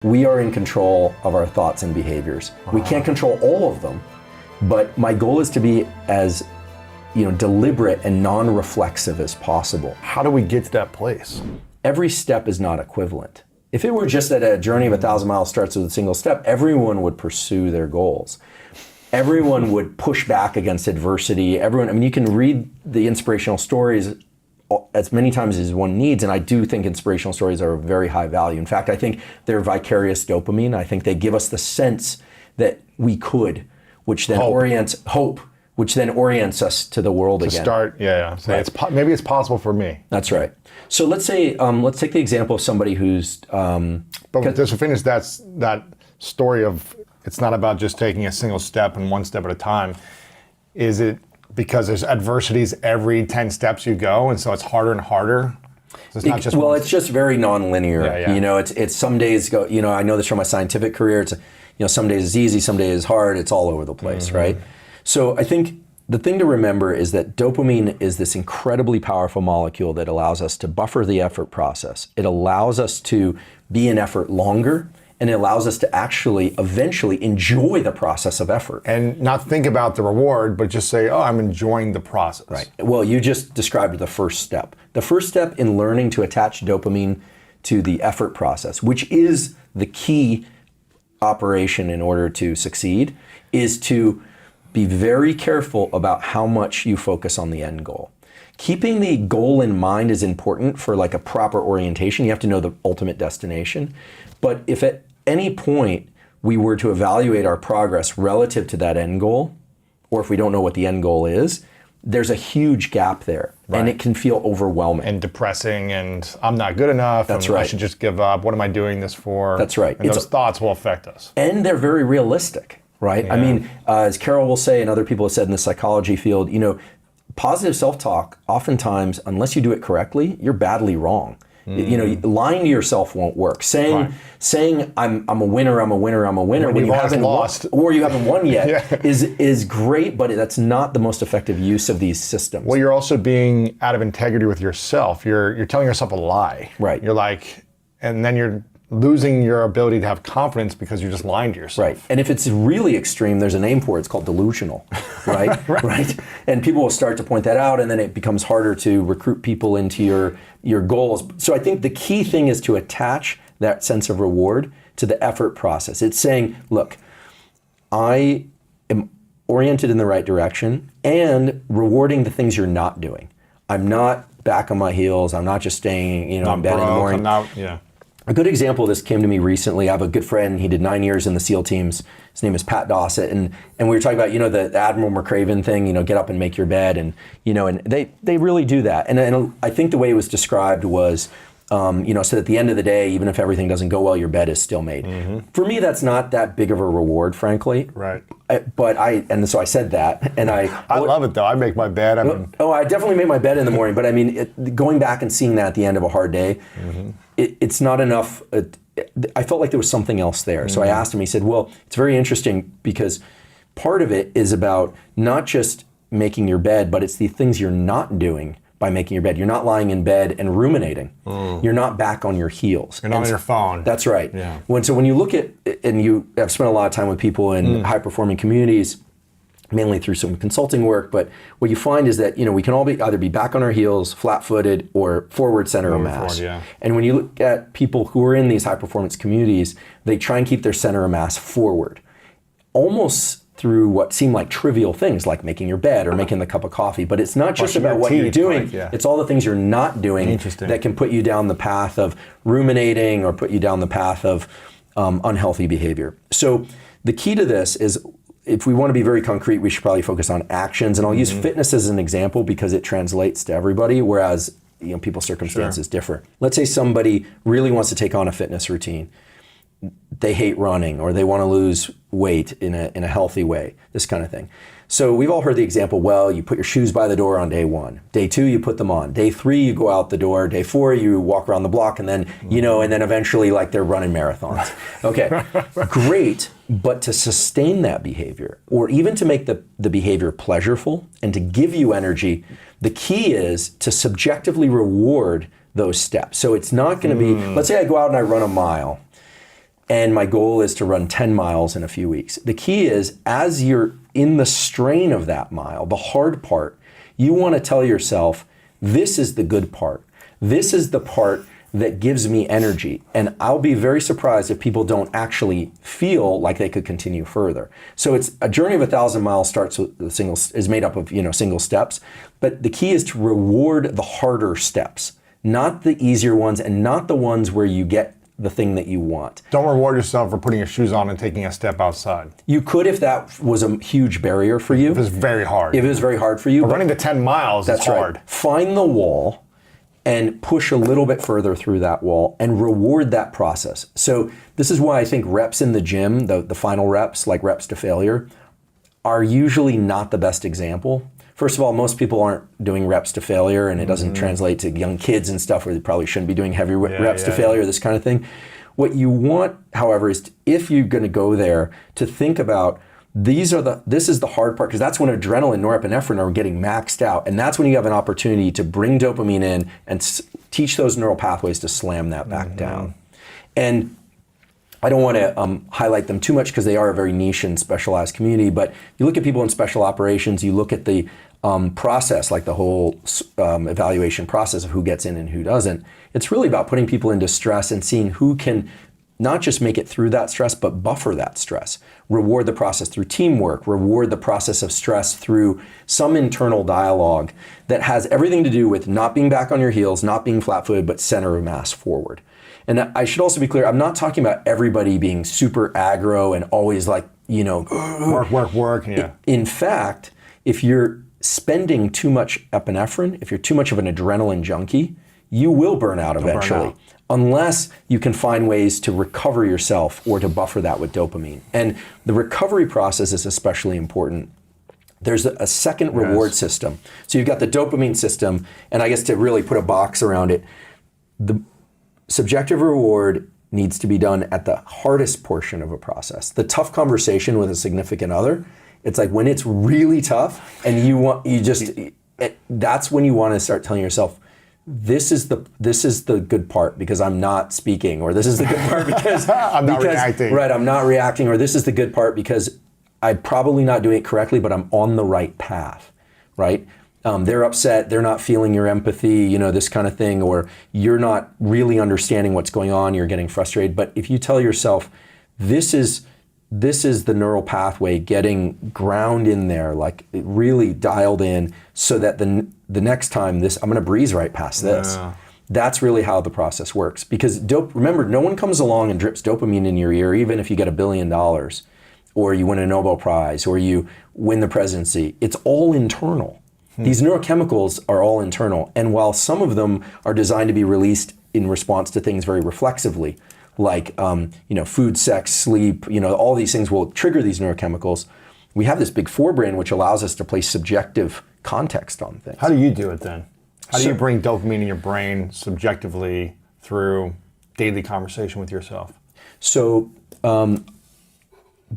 We are in control of our thoughts and behaviors. We can't control all of them, but my goal is to be as deliberate and non-reflexive as possible. How do we get to that place? Every step is not equivalent. If it were just that a journey of 1,000 miles starts with a single step, everyone would pursue their goals. Everyone would push back against adversity. You can read the inspirational stories as many times as one needs, and I do think inspirational stories are of very high value. In fact, I think they're vicarious dopamine. I think they give us the sense that we could, which then orients hope, which then orients us to the world again. So right. Maybe it's possible for me. That's right. So let's say, let's take the example of somebody who's... but just to finish that story of, it's not about just taking a single step and one step at a time. Is it because there's adversities every 10 steps you go, and so it's harder and harder? So it's not just it's just very non-linear. Yeah. It's some days go, I know this from my scientific career, it's, some days it's easy, some days it's hard, it's all over the place, right? So I think the thing to remember is that dopamine is this incredibly powerful molecule that allows us to buffer the effort process. It allows us to be in effort longer, and it allows us to actually eventually enjoy the process of effort. And not think about the reward, but just say, I'm enjoying the process. Right. Well, you just described the first step. The first step in learning to attach dopamine to the effort process, which is the key operation in order to succeed, is to be very careful about how much you focus on the end goal. Keeping the goal in mind is important for like a proper orientation. You have to know the ultimate destination. But if at any point we were to evaluate our progress relative to that end goal, or if we don't know what the end goal is, there's a huge gap there, and it can feel overwhelming. And depressing, and I'm not good enough, That's right. I should just give up. What am I doing this for? That's right. And those thoughts will affect us. And they're very realistic, right? Yeah. As Carol will say, and other people have said in the psychology field, positive self-talk, oftentimes, unless you do it correctly, you're badly wrong. Lying to yourself won't work. Saying I'm a winner when you haven't lost or you haven't won yet is great, but that's not the most effective use of these systems. Well, you're also being out of integrity with yourself. You're telling yourself a lie. Right. You're like, and then you're losing your ability to have confidence because you're just lying to yourself. Right. And if it's really extreme, there's a name for it. It's called delusional, right? Right. And people will start to point that out, and then it becomes harder to recruit people into your goals. So I think the key thing is to attach that sense of reward to the effort process. It's saying, look, I am oriented in the right direction and rewarding the things you're not doing. I'm not back on my heels. I'm not just staying, in bed in the morning. A good example of this came to me recently. I have a good friend. He did 9 years in the SEAL teams. His name is Pat Dossett, and we were talking about the Admiral McRaven thing. Get up and make your bed, and they really do that. And I think the way it was described was, so at the end of the day, even if everything doesn't go well, your bed is still made. For me, that's not that big of a reward, frankly. Right. So I said that, and I love it though. I make my bed. I definitely make my bed in the morning. But going back and seeing that at the end of a hard day. It's not enough. I felt like there was something else there. So I asked him, he said, well, it's very interesting because part of it is about not just making your bed, but it's the things you're not doing by making your bed. You're not lying in bed and ruminating. You're not back on your heels. You're not on your phone. That's right. Yeah. So when you look at, and you have spent a lot of time with people in high-performing communities, mainly through some consulting work, but what you find is that we can all either be back on our heels, flat-footed, or forward center of mass. And when you look at people who are in these high-performance communities, they try and keep their center of mass forward, almost through what seem like trivial things, like making your bed or making the cup of coffee. But it's not just about what you're doing; it's all the things you're not doing that can put you down the path of ruminating or put you down the path of unhealthy behavior. So the key to this is, if we want to be very concrete, we should probably focus on actions. And I'll use fitness as an example because it translates to everybody, whereas people's circumstances differ. Let's say somebody really wants to take on a fitness routine. They hate running, or they want to lose weight in a healthy way, this kind of thing. So we've all heard the example, well, you put your shoes by the door on day 1. Day 2, you put them on. Day 3, you go out the door. Day 4, you walk around the block, and then, and then eventually they're running marathons. Okay, great. But to sustain that behavior, or even to make the behavior pleasurable and to give you energy, the key is to subjectively reward those steps. So it's not going to be, let's say I go out and I run a mile. And my goal is to run 10 miles in a few weeks. The key is, as you're in the strain of that mile, the hard part, you want to tell yourself, this is the good part. This is the part that gives me energy. And I'll be very surprised if people don't actually feel like they could continue further. So it's a journey of 1,000 miles starts with is made up of, single steps. But the key is to reward the harder steps, not the easier ones and not the ones where you get the thing that you want. Don't reward yourself for putting your shoes on and taking a step outside. You could if that was a huge barrier for you. If it's very hard. If it was very hard for you. But running the 10 miles is hard. Right. Find the wall and push a little bit further through that wall and reward that process. So this is why I think reps in the gym, the final reps, like reps to failure, are usually not the best example. First of all, most people aren't doing reps to failure, and it doesn't translate to young kids and stuff where they probably shouldn't be doing heavy reps to failure, this kind of thing. What you want, however, is if you're going to go there, to think about this is the hard part, because that's when adrenaline, norepinephrine are getting maxed out, and that's when you have an opportunity to bring dopamine in and teach those neural pathways to slam that back down. And I don't want to highlight them too much because they are a very niche and specialized community, but you look at people in special operations, you look at the process, like the whole evaluation process of who gets in and who doesn't. It's really about putting people into stress and seeing who can not just make it through that stress, but buffer that stress. Reward the process through teamwork, reward the process of stress through some internal dialogue that has everything to do with not being back on your heels, not being flat-footed, but center of mass forward. And I should also be clear, I'm not talking about everybody being super aggro and always like, work. Yeah. In fact, if you're spending too much epinephrine, if you're too much of an adrenaline junkie, you will burn out eventually. Unless you can find ways to recover yourself or to buffer that with dopamine. And the recovery process is especially important. There's a second reward system. So you've got the dopamine system, and I guess to really put a box around it, the subjective reward needs to be done at the hardest portion of a process. The tough conversation with a significant other, it's like when it's really tough and that's when you want to start telling yourself, this is the good part because I'm not speaking, or this is the good part because I'm not reacting. Right, I'm not reacting, or this is the good part because I'm probably not doing it correctly, but I'm on the right path, right? They're upset, they're not feeling your empathy, this kind of thing, or you're not really understanding what's going on, you're getting frustrated. But if you tell yourself, this is the neural pathway getting ground in there, like really dialed in, so that the next time I'm going to breeze right past this. Yeah. That's really how the process works. Because remember, no one comes along and drips dopamine in your ear, even if you get $1 billion, or you win a Nobel Prize, or you win the presidency. It's all internal. These neurochemicals are all internal. And while some of them are designed to be released in response to things very reflexively, like food, sex, sleep, all these things will trigger these neurochemicals. We have this big forebrain which allows us to place subjective context on things. How do you do it then? How do you bring dopamine in your brain subjectively through daily conversation with yourself? So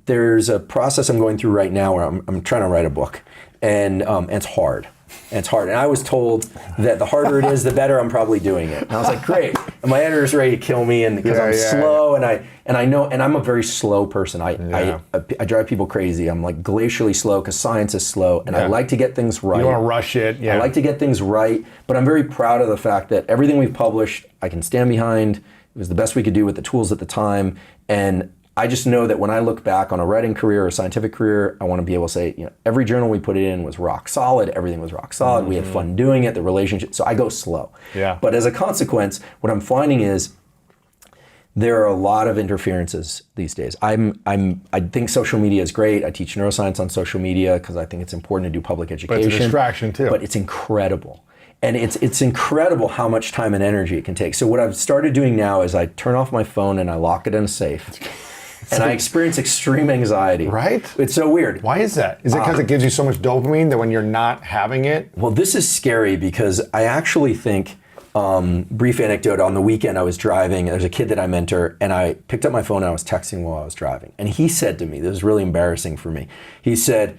there's a process I'm going through right now where I'm trying to write a book, and it's hard. And I was told that the harder it is, the better I'm probably doing it. And I was like, great. And my editor's ready to kill me, and because I'm slow, and I know, and I'm a very slow person. I drive people crazy. I'm like glacially slow because science is slow, and I like to get things right. You want to rush it. Yeah. I like to get things right, but I'm very proud of the fact that everything we've published, I can stand behind. It was the best we could do with the tools at the time, and I just know that when I look back on a writing career or a scientific career, I want to be able to say, every journal we put it in was rock solid. Everything was rock solid. We had fun doing it. The relationship. So I go slow. Yeah. But as a consequence, what I'm finding is there are a lot of interferences these days. I think social media is great. I teach neuroscience on social media because I think it's important to do public education. But it's a distraction too. But it's incredible. And it's incredible how much time and energy it can take. So what I've started doing now is I turn off my phone and I lock it in a safe. And I experience extreme anxiety. Right? It's so weird. Why is that? Is it because it gives you so much dopamine that when you're not having it? Well, this is scary because I actually think, brief anecdote, on the weekend I was driving, there's a kid that I mentor, and I picked up my phone and I was texting while I was driving. And he said to me, this is really embarrassing for me, he said,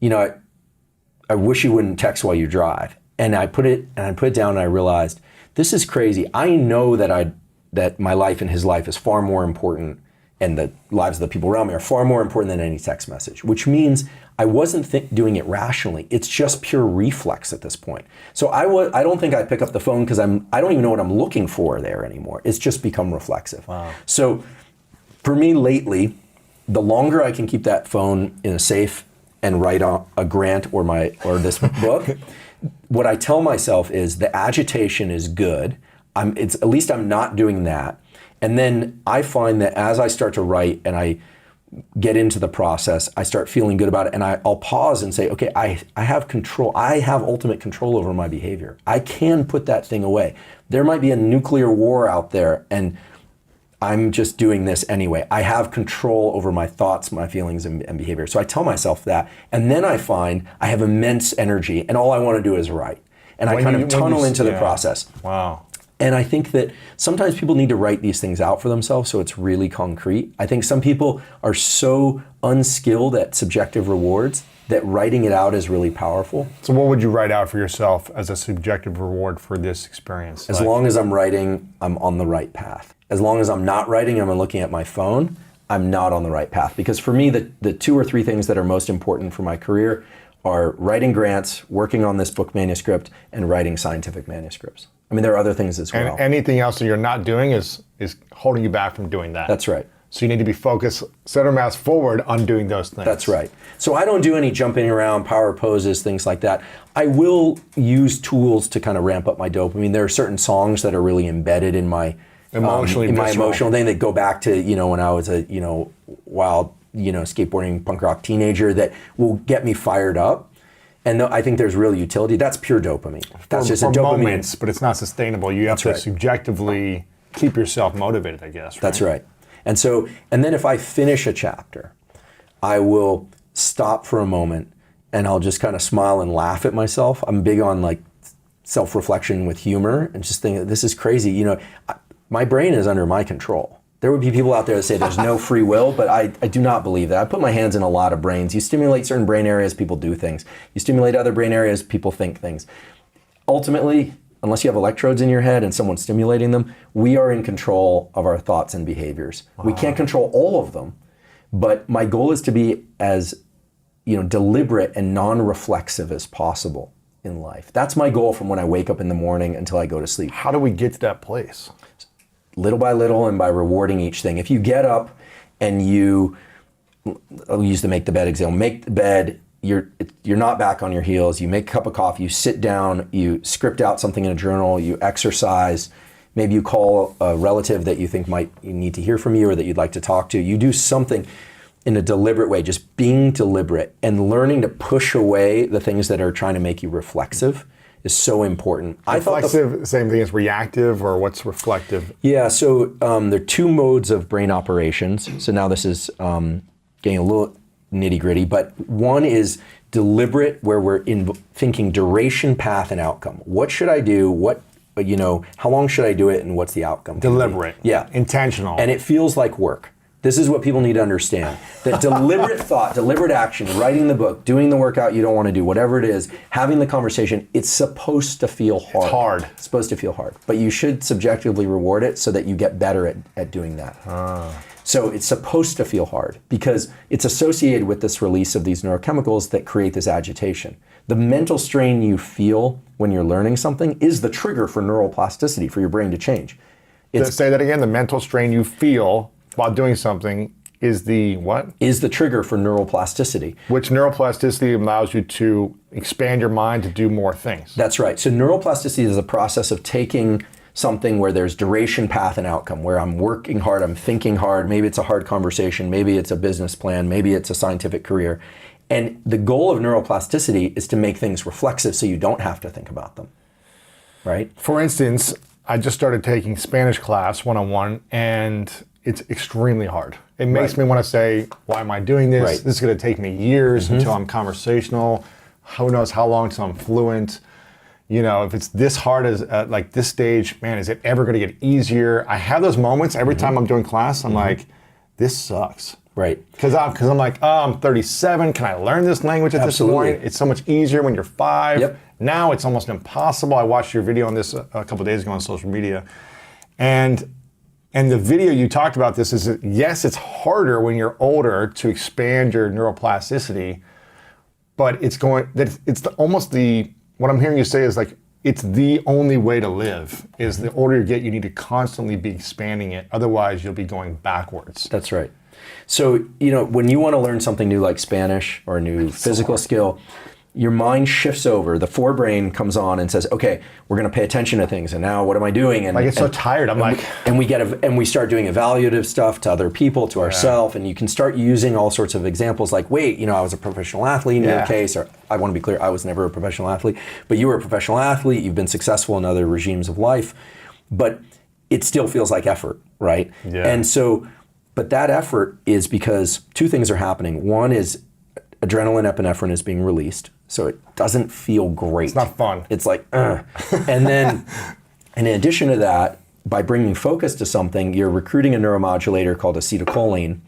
I wish you wouldn't text while you drive. And I put it down and I realized, this is crazy. I know that my life and his life is far more important and the lives of the people around me are far more important than any text message, which means I wasn't doing it rationally. It's just pure reflex at this point. So I don't think I pick up the phone because I don't even know what I'm looking for there anymore. It's just become reflexive. Wow. So for me lately, the longer I can keep that phone in a safe and write on a grant or this book, what I tell myself is the agitation is good. At least I'm not doing that. And then I find that as I start to write and I get into the process, I start feeling good about it, and I'll pause and say, okay, I have control. I have ultimate control over my behavior. I can put that thing away. There might be a nuclear war out there, and I'm just doing this anyway. I have control over my thoughts, my feelings, and behavior. So I tell myself that, and then I find I have immense energy, and all I want to do is write. And I kind of tunnel into the process. Wow. And I think that sometimes people need to write these things out for themselves so it's really concrete. I think some people are so unskilled at subjective rewards that writing it out is really powerful. So what would you write out for yourself as a subjective reward for this experience? As long as I'm writing, I'm on the right path. As long as I'm not writing, I'm looking at my phone, I'm not on the right path. Because for me, the 2 or 3 things that are most important for my career are writing grants, working on this book manuscript, and writing scientific manuscripts. I mean, there are other things as well. And anything else that you're not doing is holding you back from doing that. That's right. So you need to be focused, center mass forward on doing those things. That's right. So I don't do any jumping around, power poses, things like that. I will use tools to kind of ramp up my dopamine. There are certain songs that are really embedded in my emotional thing that go back to, when I was a, wild, skateboarding punk rock teenager that will get me fired up. And I think there's real utility. That's pure dopamine. That's just a dopamine. Moments, but it's not sustainable. You have to subjectively keep yourself motivated, I guess. Right? That's right. And then if I finish a chapter, I will stop for a moment and I'll just kind of smile and laugh at myself. I'm big on like self-reflection with humor and just think this is crazy. My brain is under my control. There would be people out there that say there's no free will, but I do not believe that. I put my hands in a lot of brains. You stimulate certain brain areas, people do things. You stimulate other brain areas, people think things. Ultimately, unless you have electrodes in your head and someone's stimulating them, we are in control of our thoughts and behaviors. Wow. We can't control all of them, but my goal is to be as deliberate and non-reflexive as possible in life. That's my goal from when I wake up in the morning until I go to sleep. How do we get to that place? Little by little and by rewarding each thing. If you get up and I'll use the make the bed example, make the bed, you're not back on your heels, you make a cup of coffee, you sit down, you script out something in a journal, you exercise, maybe you call a relative that you think might need to hear from you or that you'd like to talk to. You do something in a deliberate way, just being deliberate and learning to push away the things that are trying to make you reflexive is so important. Reflexive, same thing as reactive, or what's reflective? Yeah, so there are 2 modes of brain operations. So now this is getting a little nitty gritty, but one is deliberate, where we're thinking duration, path, and outcome. What should I do? How long should I do it, and what's the outcome? Deliberate. Yeah. Intentional. And it feels like work. This is what people need to understand. That deliberate thought, deliberate action, writing the book, doing the workout you don't want to do, whatever it is, having the conversation, it's supposed to feel hard. It's hard. It's supposed to feel hard. But you should subjectively reward it so that you get better at doing that. So it's supposed to feel hard because it's associated with this release of these neurochemicals that create this agitation. The mental strain you feel when you're learning something is the trigger for neuroplasticity, for your brain to change. Say that again, the mental strain you feel while doing something is the what? Is the trigger for neuroplasticity. Which neuroplasticity allows you to expand your mind to do more things. That's right. So neuroplasticity is a process of taking something where there's duration, path, and outcome, where I'm working hard, I'm thinking hard, maybe it's a hard conversation, maybe it's a business plan, maybe it's a scientific career. And the goal of neuroplasticity is to make things reflexive so you don't have to think about them, right? For instance, I just started taking Spanish class one-on-one, and it's extremely hard. It makes me want to say, why am I doing this? Right. This is going to take me years until I'm conversational. Who knows how long until I'm fluent? If it's this hard as like this stage, man, is it ever going to get easier? I have those moments every time I'm doing class. I'm like, this sucks. Right. Because I'm like, I'm 37. Can I learn this language at this point? It's so much easier when you're 5. Yep. Now it's almost impossible. I watched your video on this a couple of days ago on social media. And And the video you talked about this is that, yes, it's harder when you're older to expand your neuroplasticity, but what I'm hearing you say is like, it's the only way to live. Is the older you get, you need to constantly be expanding it. Otherwise, you'll be going backwards. That's right. So, when you want to learn something new like Spanish or a new physical skill, your mind shifts over. The forebrain comes on and says, okay, we're going to pay attention to things. And now what am I doing? And I get so tired. we start doing evaluative stuff to other people, to ourselves. And you can start using all sorts of examples like, wait, I was a professional athlete in your case, or I want to be clear, I was never a professional athlete, but you were a professional athlete. You've been successful in other regimes of life, but it still feels like effort, right? Yeah. And so, but that effort is because two things are happening. One is adrenaline, epinephrine is being released. So it doesn't feel great. It's not fun. It's like, And then, in addition to that, by bringing focus to something, you're recruiting a neuromodulator called acetylcholine,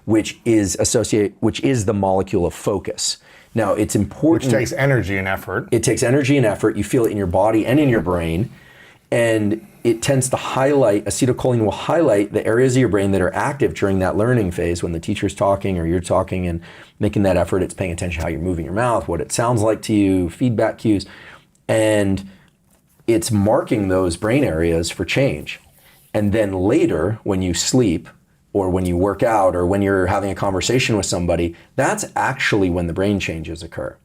which is the molecule of focus. Now, it's important. Which takes energy and effort. It takes energy and effort. You feel it in your body and in your brain. And it tends to acetylcholine will highlight the areas of your brain that are active during that learning phase when the teacher's talking or you're talking and making that effort. It's paying attention to how you're moving your mouth, what it sounds like to you, feedback cues. And it's marking those brain areas for change. And then later, when you sleep or when you work out or when you're having a conversation with somebody, that's actually when the brain changes occur.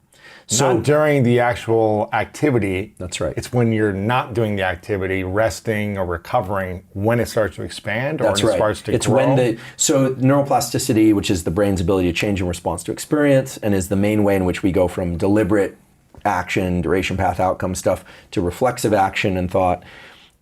So not during the actual activity. That's right. It's when you're not doing the activity, resting or recovering, when it starts to expand or that's when right. it starts to it's grow. So neuroplasticity, which is the brain's ability to change in response to experience, and is the main way in which we go from deliberate action, duration, path, outcome stuff to reflexive action and thought.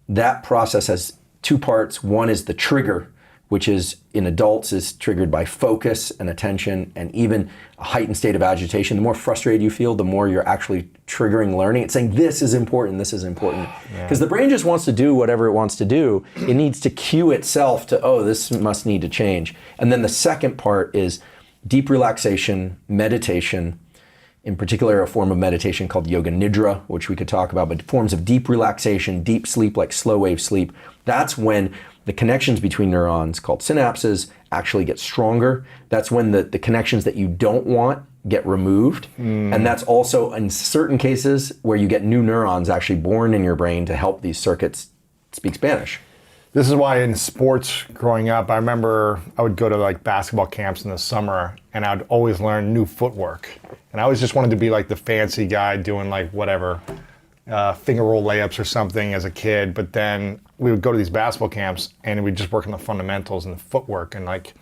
That process has two parts. One is the trigger, which is in adults is triggered by focus and attention and even a heightened state of agitation. The more frustrated you feel, the more you're actually triggering learning. It's saying this is important, this is important. Because the brain just wants to do whatever it wants to do. It needs to cue itself to, this must need to change. And then the second part is deep relaxation, meditation, in particular a form of meditation called yoga nidra, which we could talk about, but forms of deep relaxation, deep sleep, like slow wave sleep. That's when the connections between neurons called synapses actually get stronger. That's when the connections that you don't want get removed. And that's also in certain cases where you get new neurons actually born in your brain to help these circuits speak Spanish. This is why in sports growing up, I remember I would go to like basketball camps in the summer and I'd always learn new footwork. And I always just wanted to be like the fancy guy doing like whatever, finger roll layups or something as a kid. But then we would go to these basketball camps and we'd just work on the fundamentals and the footwork and like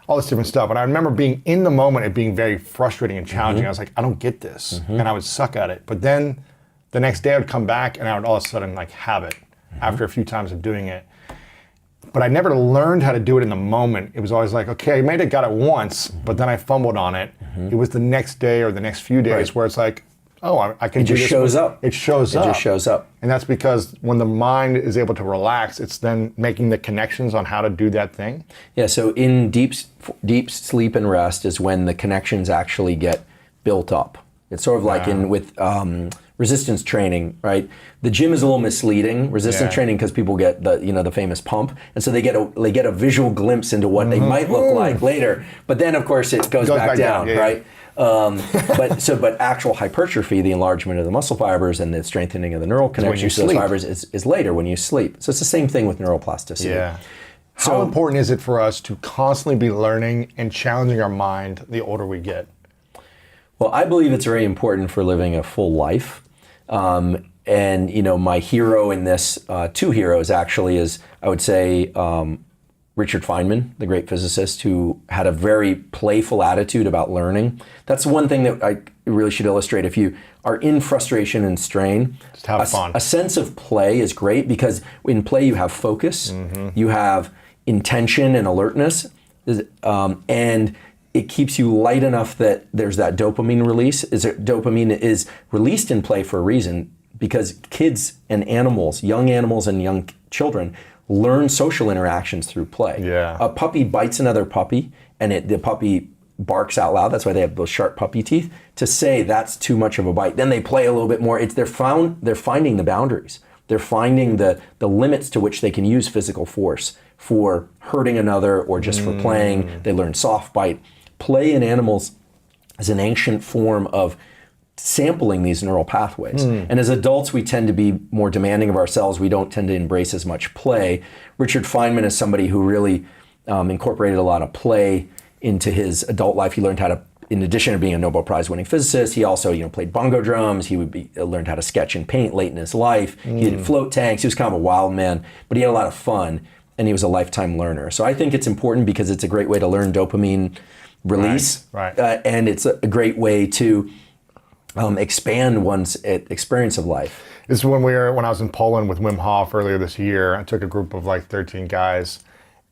all this different stuff. And I remember being in the moment, it being very frustrating and challenging. I was like, I don't get this. And I would suck at it. But then the next day I would come back and I would all of a sudden like have it after a few times of doing it. But I never learned how to do it in the moment. It was always like, okay, I might have got it once, but then I fumbled on it. It was the next day or the next few days where it's like, I can do this. It just shows up. It shows up. It just shows up. And that's because when the mind is able to relax, it's then making the connections on how to do that thing. Yeah, so in deep sleep and rest is when the connections actually get built up. It's sort of like with resistance training, right? The gym is a little misleading, resistance training, because people get the famous pump, and so they get a visual glimpse into what they might look like later. But then of course it goes back down, right? But actual hypertrophy, the enlargement of the muscle fibers and the strengthening of the neural connections to those fibers is later when you sleep. So it's the same thing with neuroplasticity. Yeah. How important is it for us to constantly be learning and challenging our mind the older we get? Well, I believe it's very important for living a full life. And my hero in this, two heroes actually, is I would say Richard Feynman, the great physicist, who had a very playful attitude about learning. That's one thing that I really should illustrate. If you are in frustration and strain, just have fun. A sense of play is great because in play you have focus, you have intention and alertness, and it keeps you light enough that there's that dopamine release. Dopamine is released in play for a reason, because kids and animals, young animals and young children, learn social interactions through play. Yeah. A puppy bites another puppy, and the puppy barks out loud. That's why they have those sharp puppy teeth, to say that's too much of a bite. Then they play a little bit more. They're finding the boundaries. They're finding the limits to which they can use physical force for hurting another or just for playing. They learn soft bite. Play in animals is an ancient form of sampling these neural pathways. And as adults, we tend to be more demanding of ourselves. We don't tend to embrace as much play. Richard Feynman is somebody who really incorporated a lot of play into his adult life. He learned how to, in addition to being a Nobel Prize winning physicist, he also played bongo drums. He learned how to sketch and paint late in his life. He did float tanks. He was kind of a wild man, but he had a lot of fun, and he was a lifetime learner. So I think it's important because it's a great way to learn dopamine release, and it's a great way to expand one's experience of life. This is when I was in Poland with Wim Hof earlier this year. I took a group of like 13 guys,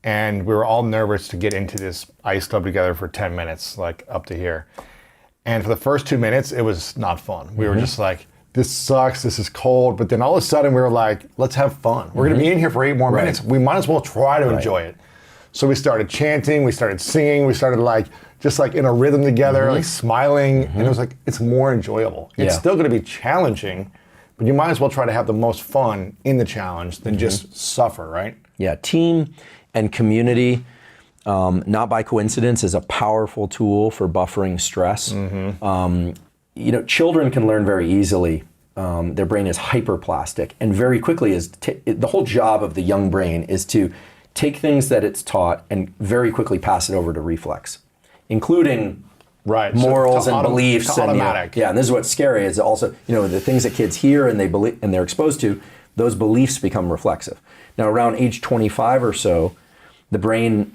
and we were all nervous to get into this ice tub together for 10 minutes, like up to here. And for the first 2 minutes, it was not fun. We were just like, this sucks, this is cold. But then all of a sudden we were like, let's have fun. We're gonna be in here for 8 more minutes. We might as well try to enjoy it. So we started chanting, we started singing, we started just in a rhythm together, like smiling. And it was like, it's more enjoyable. It's still gonna be challenging, but you might as well try to have the most fun in the challenge than just suffer, right? Yeah, team and community, not by coincidence, is a powerful tool for buffering stress. Children can learn very easily. Their brain is hyperplastic, and very quickly the whole job of the young brain is to take things that it's taught and very quickly pass it over to reflex, including morals and beliefs. Automatic. And this is what's scary is also, the things that kids hear and they believe and they're exposed to, those beliefs become reflexive. Now around age 25 or so, the brain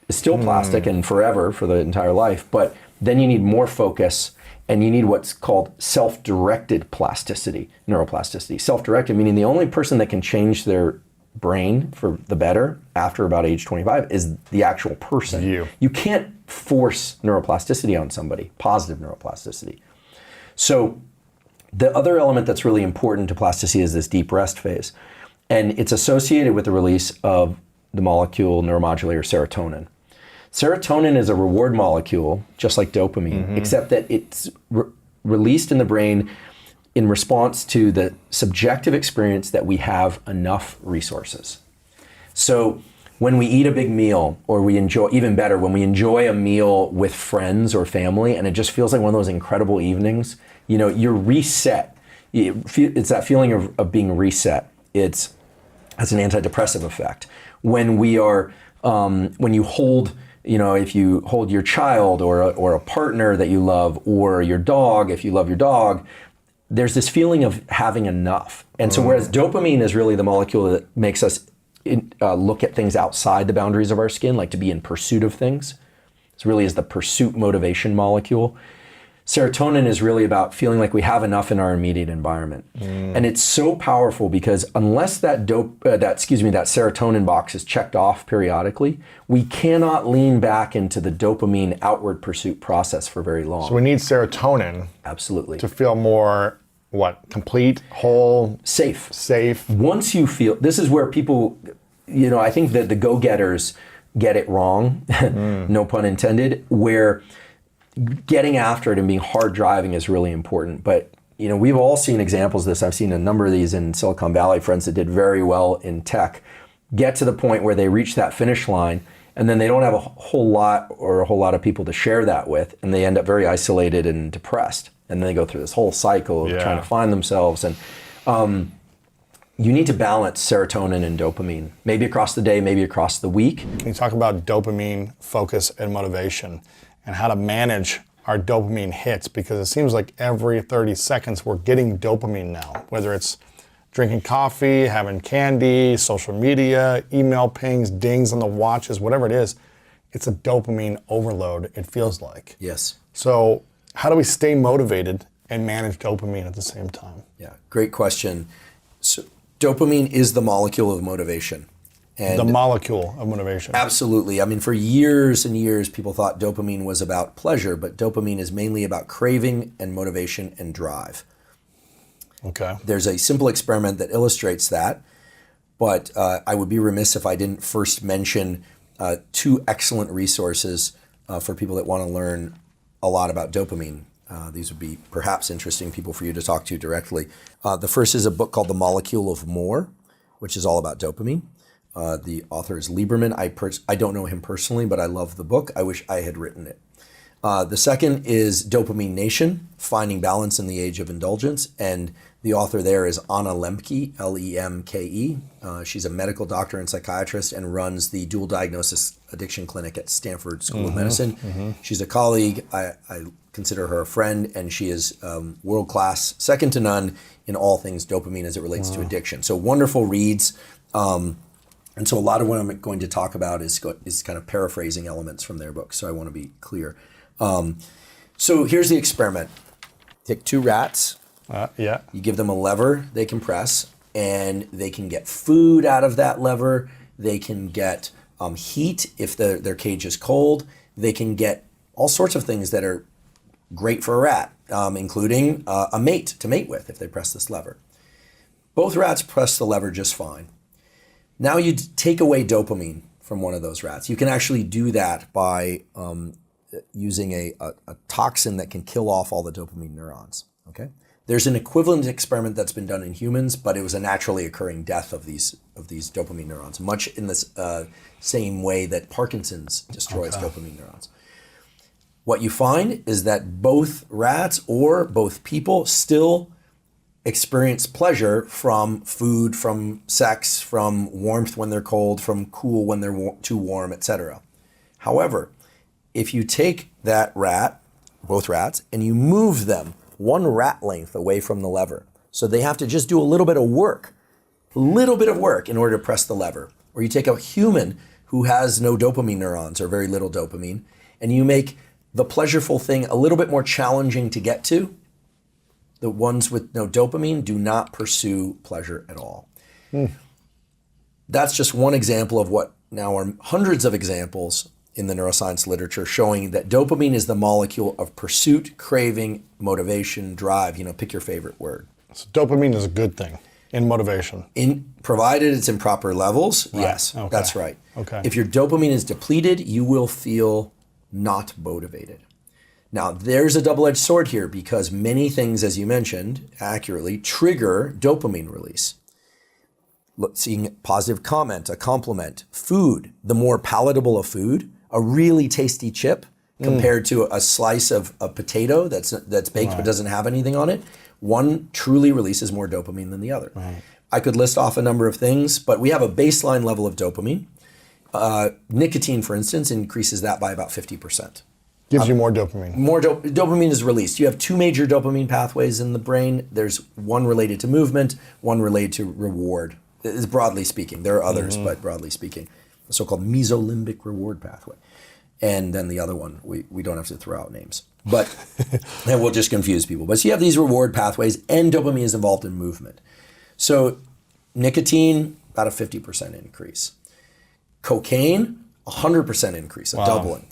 is still plastic and forever for the entire life, but then you need more focus and you need what's called self-directed plasticity, neuroplasticity. Self-directed meaning the only person that can change their brain for the better after about age 25 is the actual person. You can't force neuroplasticity on somebody, positive neuroplasticity. So the other element that's really important to plasticity is this deep rest phase. And it's associated with the release of the molecule neuromodulator serotonin. Serotonin is a reward molecule, just like dopamine, except that it's released in the brain in response to the subjective experience that we have enough resources. So when we eat a big meal, or we enjoy, even better, when we enjoy a meal with friends or family, and it just feels like one of those incredible evenings, you're reset. It's that feeling of being reset. It's an antidepressive effect. When we are, when you hold, if you hold your child or a partner that you love, or your dog, if you love your dog, there's this feeling of having enough. And so whereas dopamine is really the molecule that makes us look at things outside the boundaries of our skin, like to be in pursuit of things. It really is the pursuit motivation molecule. Serotonin is really about feeling like we have enough in our immediate environment. And it's so powerful because unless that serotonin box is checked off periodically, we cannot lean back into the dopamine outward pursuit process for very long. So we need serotonin. Absolutely. To feel more, complete, whole? Safe. Once you feel, this is where people, I think that the go-getters get it wrong, no pun intended, where getting after it and being hard driving is really important. But we've all seen examples of this. I've seen a number of these in Silicon Valley, friends that did very well in tech, get to the point where they reach that finish line and then they don't have a whole lot of people to share that with, and they end up very isolated and depressed. And then they go through this whole cycle of trying to find themselves. And you need to balance serotonin and dopamine, maybe across the day, maybe across the week. Can you talk about dopamine, focus, and motivation, and how to manage our dopamine hits? Because it seems like every 30 seconds we're getting dopamine now, whether it's drinking coffee, having candy, social media, email pings, dings on the watches, whatever it is, it's a dopamine overload, it feels like. Yes. So how do we stay motivated and manage dopamine at the same time? Yeah, great question. So dopamine is the molecule of motivation. And the molecule of motivation. Absolutely. I mean, for years and years, people thought dopamine was about pleasure, but dopamine is mainly about craving and motivation and drive. Okay. There's a simple experiment that illustrates that, but I would be remiss if I didn't first mention 2 excellent resources for people that want to learn a lot about dopamine. These would be perhaps interesting people for you to talk to directly. The first is a book called The Molecule of More, which is all about dopamine. The author is Lieberman. I don't know him personally, but I love the book. I wish I had written it. The second is Dopamine Nation, Finding Balance in the Age of Indulgence. And the author there is Anna Lemke, Lemke. She's a medical doctor and psychiatrist and runs the dual diagnosis addiction clinic at Stanford School of Medicine. She's a colleague. I consider her a friend, and she is world-class, second to none in all things dopamine as it relates to addiction. So wonderful reads. And so a lot of what I'm going to talk about is kind of paraphrasing elements from their book. So I want to be clear. So here's the experiment. Take 2 rats. You give them a lever they can press, and they can get food out of that lever. They can get heat if their cage is cold. They can get all sorts of things that are great for a rat, including a mate to mate with if they press this lever. Both rats press the lever just fine. Now you take away dopamine from one of those rats. You can actually do that by using a toxin that can kill off all the dopamine neurons. Okay. There's an equivalent experiment that's been done in humans, but it was a naturally occurring death of these dopamine neurons, much in this same way that Parkinson's destroys dopamine neurons. What you find is that both rats or both people still experience pleasure from food, from sex, from warmth when they're cold, from cool when they're too warm, etc. However, if you take that rat, both rats, and you move them 1 rat length away from the lever, so they have to just do a little bit of work in order to press the lever. Or you take a human who has no dopamine neurons or very little dopamine, and you make the pleasureful thing a little bit more challenging to get to. The ones with no dopamine do not pursue pleasure at all. That's just one example of what now are hundreds of examples in the neuroscience literature showing that dopamine is the molecule of pursuit, craving, motivation, drive, pick your favorite word. So dopamine is a good thing in motivation. Provided it's in proper levels, yes, that's right. Okay. If your dopamine is depleted, you will feel not motivated. Now, there's a double-edged sword here because many things, as you mentioned accurately, trigger dopamine release. Look, seeing a positive comment, a compliment, food, the more palatable a food, a really tasty chip compared to a slice of a potato that's baked but doesn't have anything on it, one truly releases more dopamine than the other. I could list off a number of things, but we have a baseline level of dopamine. Nicotine, for instance, increases that by about 50%. Gives you more dopamine. Dopamine is released. You have 2 major dopamine pathways in the brain. There's one related to movement, one related to reward. It's broadly speaking. There are others, but broadly speaking, the so-called mesolimbic reward pathway. And then the other one, we don't have to throw out names, but that will just confuse people. But so you have these reward pathways, and dopamine is involved in movement. So nicotine, about a 50% increase. Cocaine, 100% increase, a doubling.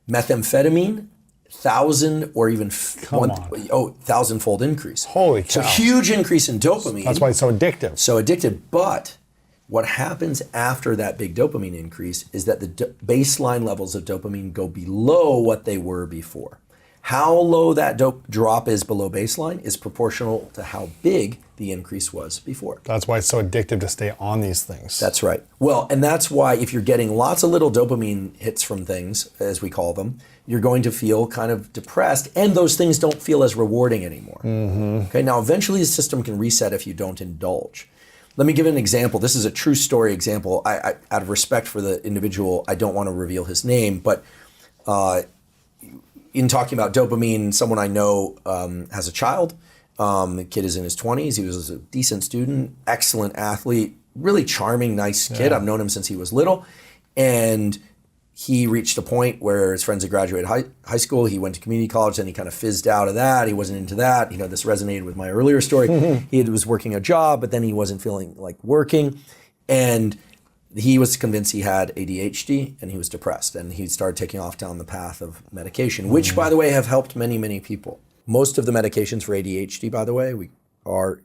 Methamphetamine, 1,000 or even 1,000-fold increase. Holy cow. So huge increase in dopamine. That's why it's so addictive. So addictive. But what happens after that big dopamine increase is that the baseline levels of dopamine go below what they were before. How low that drop is below baseline is proportional to how big the increase was before. That's why it's so addictive to stay on these things. That's right. Well, and that's why if you're getting lots of little dopamine hits from things, as we call them, you're going to feel kind of depressed, and those things don't feel as rewarding anymore. Okay, now eventually the system can reset if you don't indulge. Let me give an example. This is a true story example. I out of respect for the individual, I don't want to reveal his name, but in talking about dopamine, someone I know has a child. The kid is in his 20s. He was a decent student, excellent athlete, really charming, nice kid. I've known him since he was little. And he reached a point where his friends had graduated high school. He went to community college, and he kind of fizzed out of that. He wasn't into that. This resonated with my earlier story. He was working a job, but then he wasn't feeling like working. And he was convinced he had ADHD, and he was depressed. And he started taking off down the path of medication, which, by the way, have helped many, many people. Most of the medications for ADHD, by the way, are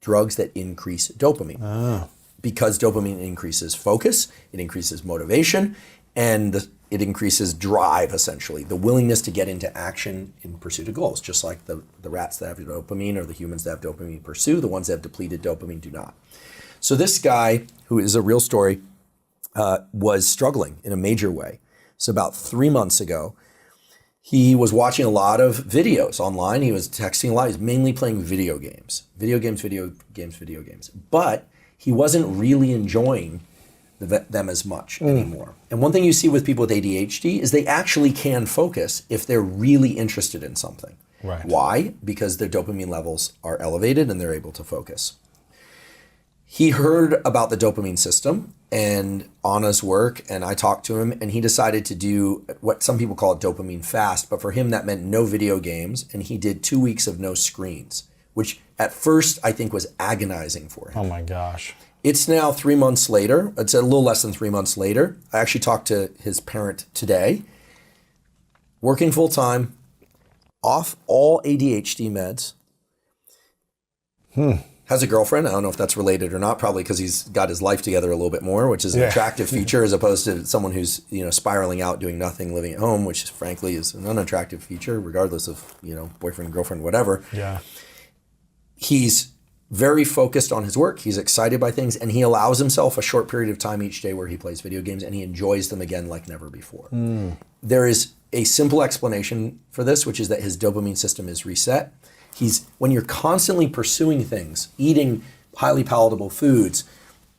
drugs that increase dopamine. Because dopamine increases focus, it increases motivation, and it increases drive, essentially, the willingness to get into action in pursuit of goals, just like the rats that have dopamine or the humans that have dopamine pursue. The ones that have depleted dopamine do not. So this guy, who is a real story, was struggling in a major way. So about 3 months ago, he was watching a lot of videos online. He was texting a lot. He was mainly playing video games. Video games. But he wasn't really enjoying them as much anymore. And one thing you see with people with ADHD is they actually can focus if they're really interested in something. Right. Why? Because their dopamine levels are elevated and they're able to focus. He heard about the dopamine system and Anna's work, and I talked to him, and he decided to do what some people call a dopamine fast, but for him that meant no video games, and he did 2 weeks of no screens, which at first I think was agonizing for him. Oh my gosh. It's now 3 months later. It's a little less than 3 months later. I actually talked to his parent today, working full time, off all ADHD meds. Has a girlfriend. I don't know if that's related or not, probably because he's got his life together a little bit more, which is an attractive feature as opposed to someone who's, spiraling out, doing nothing, living at home, which frankly is an unattractive feature, regardless of, boyfriend, girlfriend, whatever. Yeah. He's very focused on his work. He's excited by things, and he allows himself a short period of time each day where he plays video games, and he enjoys them again like never before. There is a simple explanation for this, which is that his dopamine system is reset. When you're constantly pursuing things, eating highly palatable foods,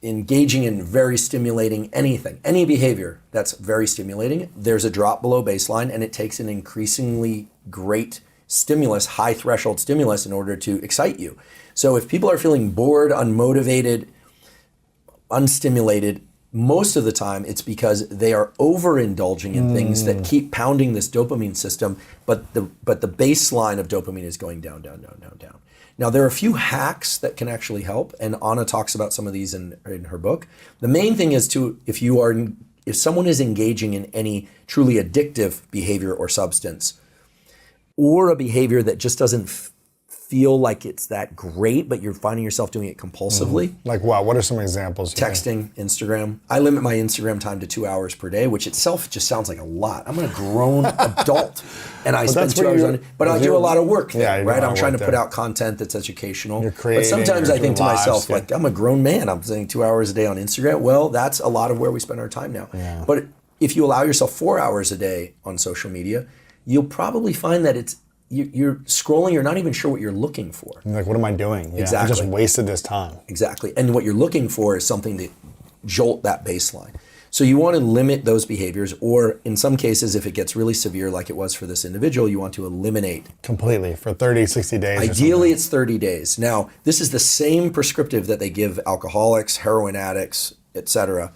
engaging in very stimulating anything, any behavior that's very stimulating, there's a drop below baseline, and it takes an increasingly great stimulus, high threshold stimulus, in order to excite you. So if people are feeling bored, unmotivated, unstimulated, most of the time it's because they are overindulging in things that keep pounding this dopamine system, but the baseline of dopamine is going down, down, down, down, down. Now there are a few hacks that can actually help, and Anna talks about some of these in her book. The main thing is if someone is engaging in any truly addictive behavior or substance, or a behavior that just doesn't feel like it's that great, but you're finding yourself doing it compulsively. Like what? What are some examples here? Texting, Instagram. I limit my Instagram time to 2 hours per day, which itself just sounds like a lot. I'm a grown adult, and I spend 2 hours on it. But I do a lot of work there, right? I'm trying to put out content that's educational. You're creating, but sometimes I think to myself, yeah. like, I'm a grown man. I'm spending 2 hours a day on Instagram. Well, that's a lot of where we spend our time now. Yeah. But if you allow yourself 4 hours a day on social media, you'll probably find that you're scrolling, you're not even sure what you're looking for. You're like, what am I doing? Yeah, Exactly. I just wasted this time. Exactly. And what you're looking for is something to jolt that baseline. So you want to limit those behaviors, or in some cases, if it gets really severe like it was for this individual, you want to eliminate. Completely, for 30, 60 days. Ideally, it's 30 days. Now, this is the same prescriptive that they give alcoholics, heroin addicts, etc.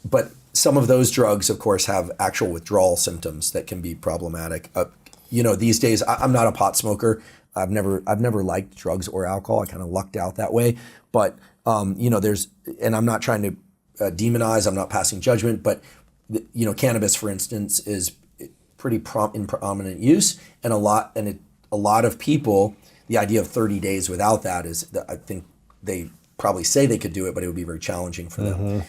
But some of those drugs, of course, have actual withdrawal symptoms that can be problematic. These days, I'm not a pot smoker. I've never liked drugs or alcohol. I kind of lucked out that way. But and I'm not trying to demonize. I'm not passing judgment. But cannabis, for instance, is pretty in prominent use, and a lot of people. The idea of 30 days without that I think they probably say they could do it, but it would be very challenging for them.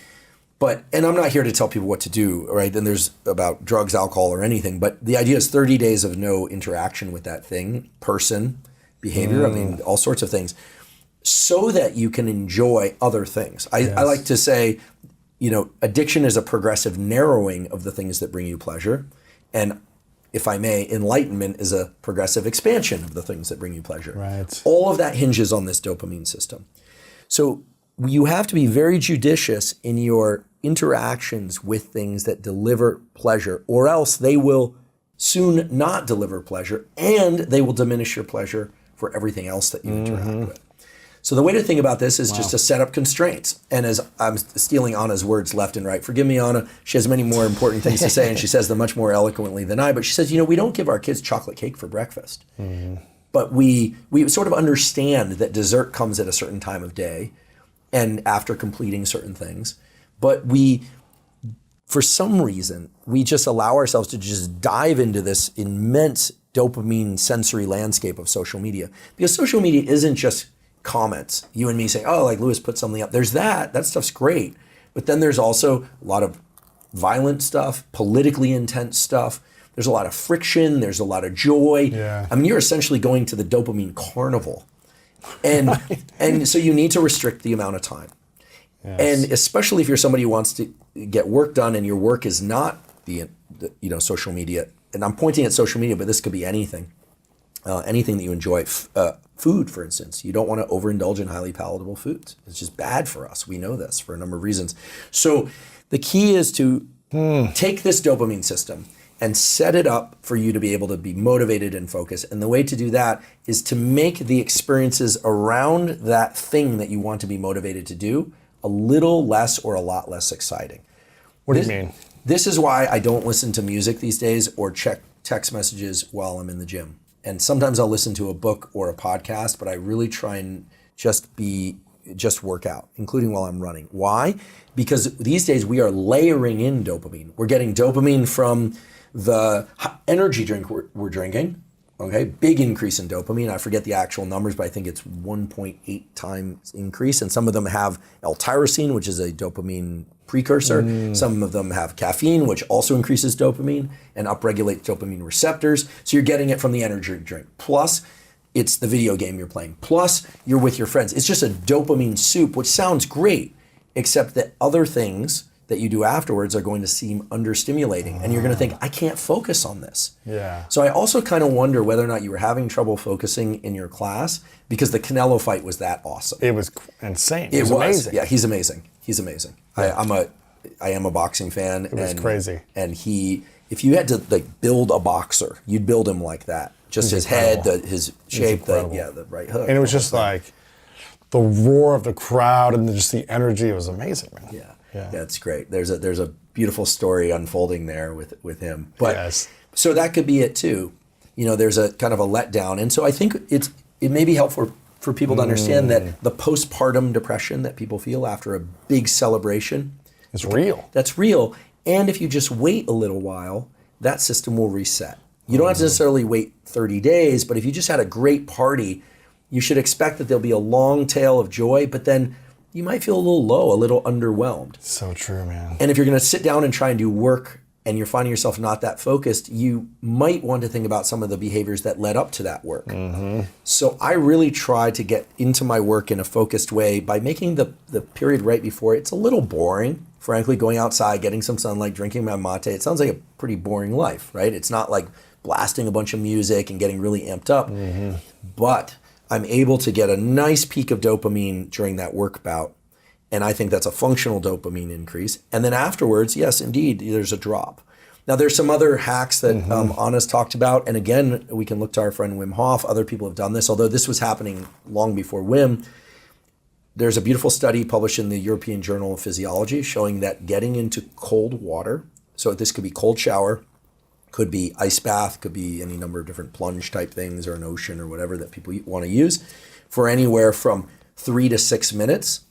And I'm not here to tell people what to do, right? Then there's about drugs, alcohol, or anything. But the idea is 30 days of no interaction with that thing, person, behavior, all sorts of things, so that you can enjoy other things. I like to say, addiction is a progressive narrowing of the things that bring you pleasure. And if I may, enlightenment is a progressive expansion of the things that bring you pleasure. Right. All of that hinges on this dopamine system. So you have to be very judicious in your interactions with things that deliver pleasure, or else they will soon not deliver pleasure, and they will diminish your pleasure for everything else that you interact with. So the way to think about this is just to set up constraints. And as I'm stealing Anna's words left and right, forgive me, Anna, she has many more important things to say, and she says them much more eloquently than I, but she says, we don't give our kids chocolate cake for breakfast. But we sort of understand that dessert comes at a certain time of day, and after completing certain things. But for some reason, we just allow ourselves to just dive into this immense dopamine sensory landscape of social media. Because social media isn't just comments. You and me saying, oh, like Lewis put something up. There's that stuff's great. But then there's also a lot of violent stuff, politically intense stuff. There's a lot of friction. There's a lot of joy. Yeah. You're essentially going to the dopamine carnival. And so you need to restrict the amount of time. Yes. And especially if you're somebody who wants to get work done and your work is not the social media. And I'm pointing at social media, but this could be anything. Anything that you enjoy. Food, for instance. You don't want to overindulge in highly palatable foods. It's just bad for us. We know this for a number of reasons. So the key is to take this dopamine system and set it up for you to be able to be motivated and focused. And the way to do that is to make the experiences around that thing that you want to be motivated to do a little less or a lot less exciting. What do you mean? This is why I don't listen to music these days or check text messages while I'm in the gym. And sometimes I'll listen to a book or a podcast, but I really try and just work out, including while I'm running. Why? Because these days we are layering in dopamine. We're getting dopamine from the energy drink we're drinking. Okay, big increase in dopamine. I forget the actual numbers, but I think it's 1.8 times increase. And some of them have L-tyrosine, which is a dopamine precursor. Some of them have caffeine, which also increases dopamine and upregulates dopamine receptors. So you're getting it from the energy drink. Plus, it's the video game you're playing. Plus, you're with your friends. It's just a dopamine soup, which sounds great, except that other things that you do afterwards are going to seem understimulating. And you're going to think, I can't focus on this. Yeah. So I also kind of wonder whether or not you were having trouble focusing in your class because the Canelo fight was that awesome. It was insane. It was amazing. Yeah, he's amazing. He's amazing. Yeah. I am a boxing fan. It was crazy. And if you had to build a boxer, you'd build him like that. Just his head, his shape, the right hook. And it was just like the roar of the crowd and just the energy. It was amazing, man. Yeah, it's great. There's a beautiful story unfolding there with him. But yes. So that could be it too. There's a kind of a letdown, and so I think it may be helpful for people to understand that the postpartum depression that people feel after a big celebration is real. That's real. And if you just wait a little while, that system will reset. You don't have to necessarily wait 30 days, but if you just had a great party, you should expect that there'll be a long tail of joy, but then you might feel a little low, a little underwhelmed. So true, man. And if you're going to sit down and try and do work and you're finding yourself not that focused, you might want to think about some of the behaviors that led up to that work. So I really try to get into my work in a focused way by making the period right before it's a little boring. Frankly, going outside, getting some sunlight, drinking my mate, it sounds like a pretty boring life, right? It's not like blasting a bunch of music and getting really amped up. But I'm able to get a nice peak of dopamine during that work bout. And I think that's a functional dopamine increase. And then afterwards, yes, indeed, there's a drop. Now, there's some other hacks that Anna's talked about. And again, we can look to our friend Wim Hof. Other people have done this, although this was happening long before Wim. There's a beautiful study published in the European Journal of Physiology showing that getting into cold water, so this could be cold shower, could be ice bath, could be any number of different plunge type things or an ocean or whatever that people want to use, for anywhere from 3 to 6 minutes,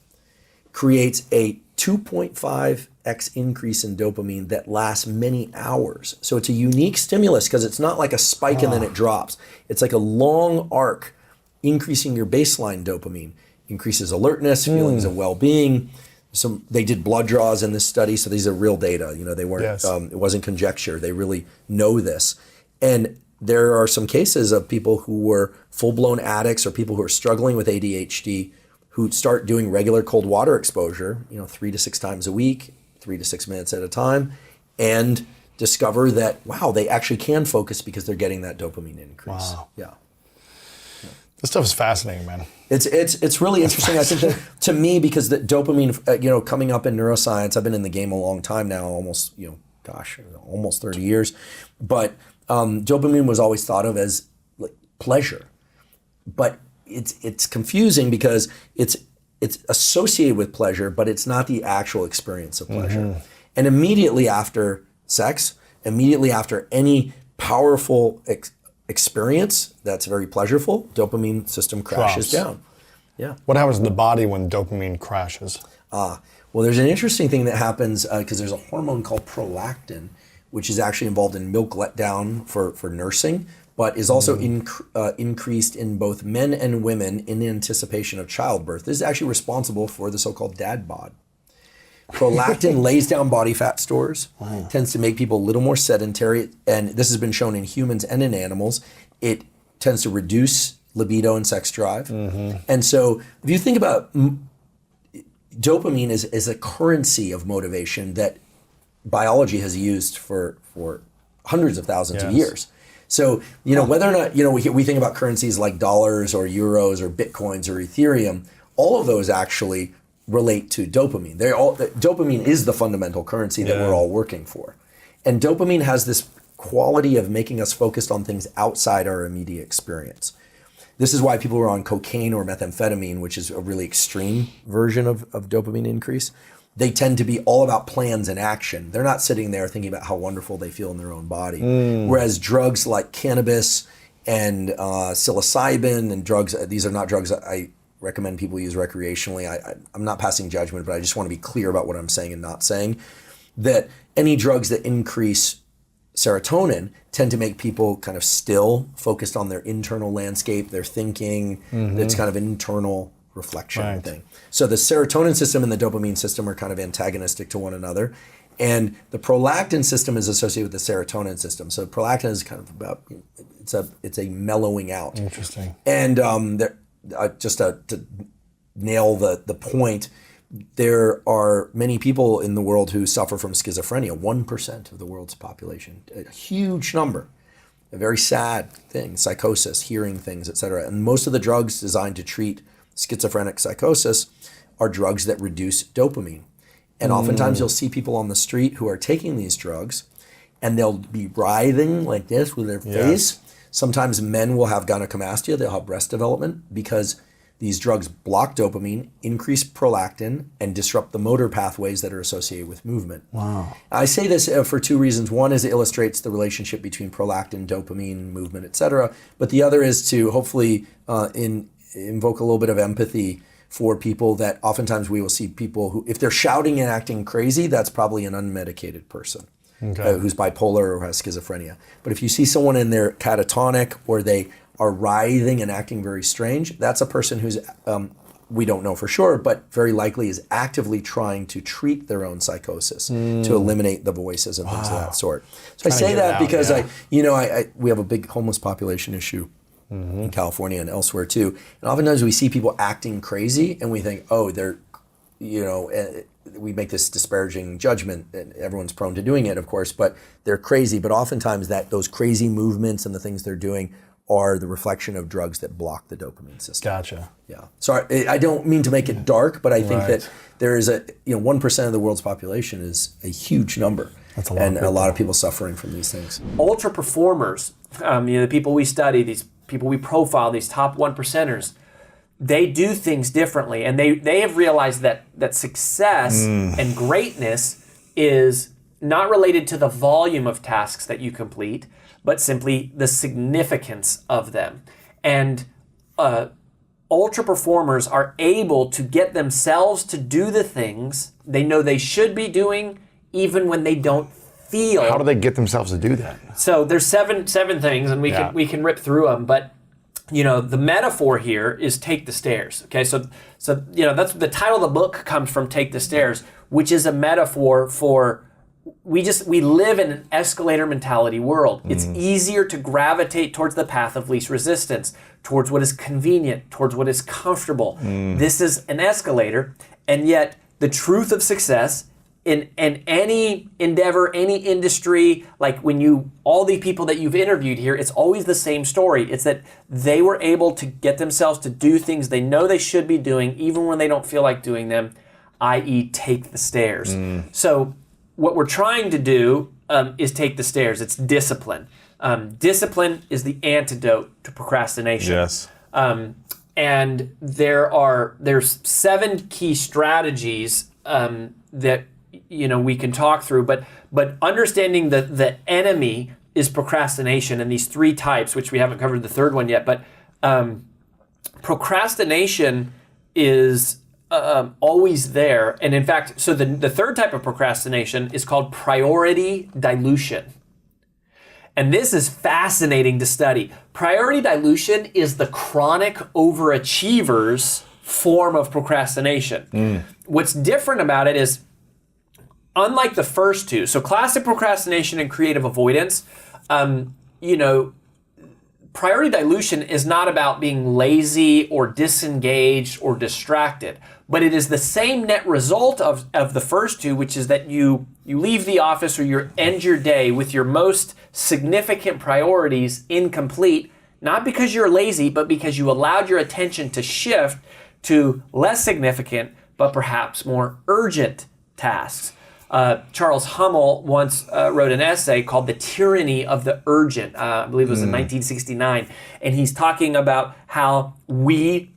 creates a 2.5x increase in dopamine that lasts many hours. So it's a unique stimulus because it's not like a spike and then it drops. It's like a long arc increasing your baseline dopamine. Increases alertness, feelings of well-being. They did blood draws in this study, so these are real data. They weren't. Yes. It wasn't conjecture. They really know this. And there are some cases of people who were full-blown addicts or people who are struggling with ADHD who start doing regular cold water exposure, 3 to 6 times a week, 3 to 6 minutes at a time, and discover that they actually can focus because they're getting that dopamine increase. Wow. Yeah. This stuff is fascinating, man. It's really interesting. I think that to me, because the dopamine, coming up in neuroscience, I've been in the game a long time now, almost 30 years. But dopamine was always thought of as like pleasure, but it's confusing because it's associated with pleasure, but it's not the actual experience of pleasure. And immediately after sex, immediately after any powerful experience that's very pleasurable, dopamine system crashes down. Yeah. What happens in the body when dopamine crashes? Well, there's an interesting thing that happens because there's a hormone called prolactin, which is actually involved in milk letdown for nursing, but is also increased in both men and women in anticipation of childbirth. This is actually responsible for the so-called dad bod. Prolactin lays down body fat stores, tends to make people a little more sedentary, and this has been shown in humans and in animals. It tends to reduce libido and sex drive. And so if you think about dopamine is a currency of motivation that biology has used for hundreds of thousands of years. So, whether or not, we think about currencies like dollars or euros or bitcoins or Ethereum, all of those actually relate to dopamine. Dopamine is the fundamental currency that we're all working for. And dopamine has this quality of making us focused on things outside our immediate experience. This is why people who are on cocaine or methamphetamine, which is a really extreme version of dopamine increase, they tend to be all about plans and action. They're not sitting there thinking about how wonderful they feel in their own body. Whereas drugs like cannabis and psilocybin and drugs, these are not drugs that I recommend people use recreationally. I'm not passing judgment, but I just want to be clear about what I'm saying and not saying. That any drugs that increase serotonin tend to make people kind of still, focused on their internal landscape, their thinking. It's kind of an internal reflection thing. So the serotonin system and the dopamine system are kind of antagonistic to one another. And the prolactin system is associated with the serotonin system. So prolactin is kind of about, it's a mellowing out. Interesting. And just to nail the point, there are many people in the world who suffer from schizophrenia, 1% of the world's population, a huge number, a very sad thing, psychosis, hearing things, et cetera. And most of the drugs designed to treat schizophrenic psychosis are drugs that reduce dopamine. And oftentimes you'll see people on the street who are taking these drugs and they'll be writhing like this with their face. Sometimes men will have gynecomastia, they'll have breast development because these drugs block dopamine, increase prolactin, and disrupt the motor pathways that are associated with movement. Wow. I say this for two reasons. One is it illustrates the relationship between prolactin, dopamine, movement, et cetera. But the other is to hopefully invoke a little bit of empathy for people that oftentimes we will see people who, if they're shouting and acting crazy, that's probably an unmedicated person who's bipolar or has schizophrenia. But if you see someone in their catatonic or they are writhing and acting very strange, that's a person who's, we don't know for sure, but very likely is actively trying to treat their own psychosis to eliminate the voices and things of that sort. So I say that because we have a big homeless population issue in California and elsewhere too. And oftentimes we see people acting crazy and we think, oh, they're, we make this disparaging judgment, and everyone's prone to doing it, of course, but they're crazy. But oftentimes those crazy movements and the things they're doing are the reflection of drugs that block the dopamine system. Gotcha. Yeah. Sorry, I don't mean to make it dark, but I think that there is 1% of the world's population is a huge number. That's a lot. And a lot of people suffering from these things. Ultra performers, the people we study, these people we profile, these top 1%ers, they do things differently, and they have realized that success and greatness is not related to the volume of tasks that you complete, but simply the significance of them. And ultra performers are able to get themselves to do the things they know they should be doing, even when they don't feel. How do they get themselves to do that? So there's seven things, and we can rip through them. But the metaphor here is take the stairs. Okay, so that's the title of the book comes from, Take the Stairs, which is a metaphor for. We live in an escalator mentality world. It's easier to gravitate towards the path of least resistance, towards what is convenient, towards what is comfortable. This is an escalator, and yet the truth of success in any endeavor, any industry, like all the people that you've interviewed here, it's always the same story. It's that they were able to get themselves to do things they know they should be doing, even when they don't feel like doing them, i.e. take the stairs. So what we're trying to do is take the stairs. It's discipline. Discipline is the antidote to procrastination. Yes. And there's 7 key strategies that we can talk through, but understanding that the enemy is procrastination, and these 3 types, which we haven't covered the third one yet, but procrastination is always there. And in fact, so the third type of procrastination is called priority dilution. And this is fascinating to study. Priority dilution is the chronic overachiever's form of procrastination. What's different about it is, unlike the first two, so classic procrastination and creative avoidance, priority dilution is not about being lazy or disengaged or distracted, but it is the same net result of the first two, which is that you leave the office or you end your day with your most significant priorities incomplete, not because you're lazy, but because you allowed your attention to shift to less significant, but perhaps more urgent tasks. Charles Hummel once wrote an essay called The Tyranny of the Urgent. I believe it was in 1969. And he's talking about how we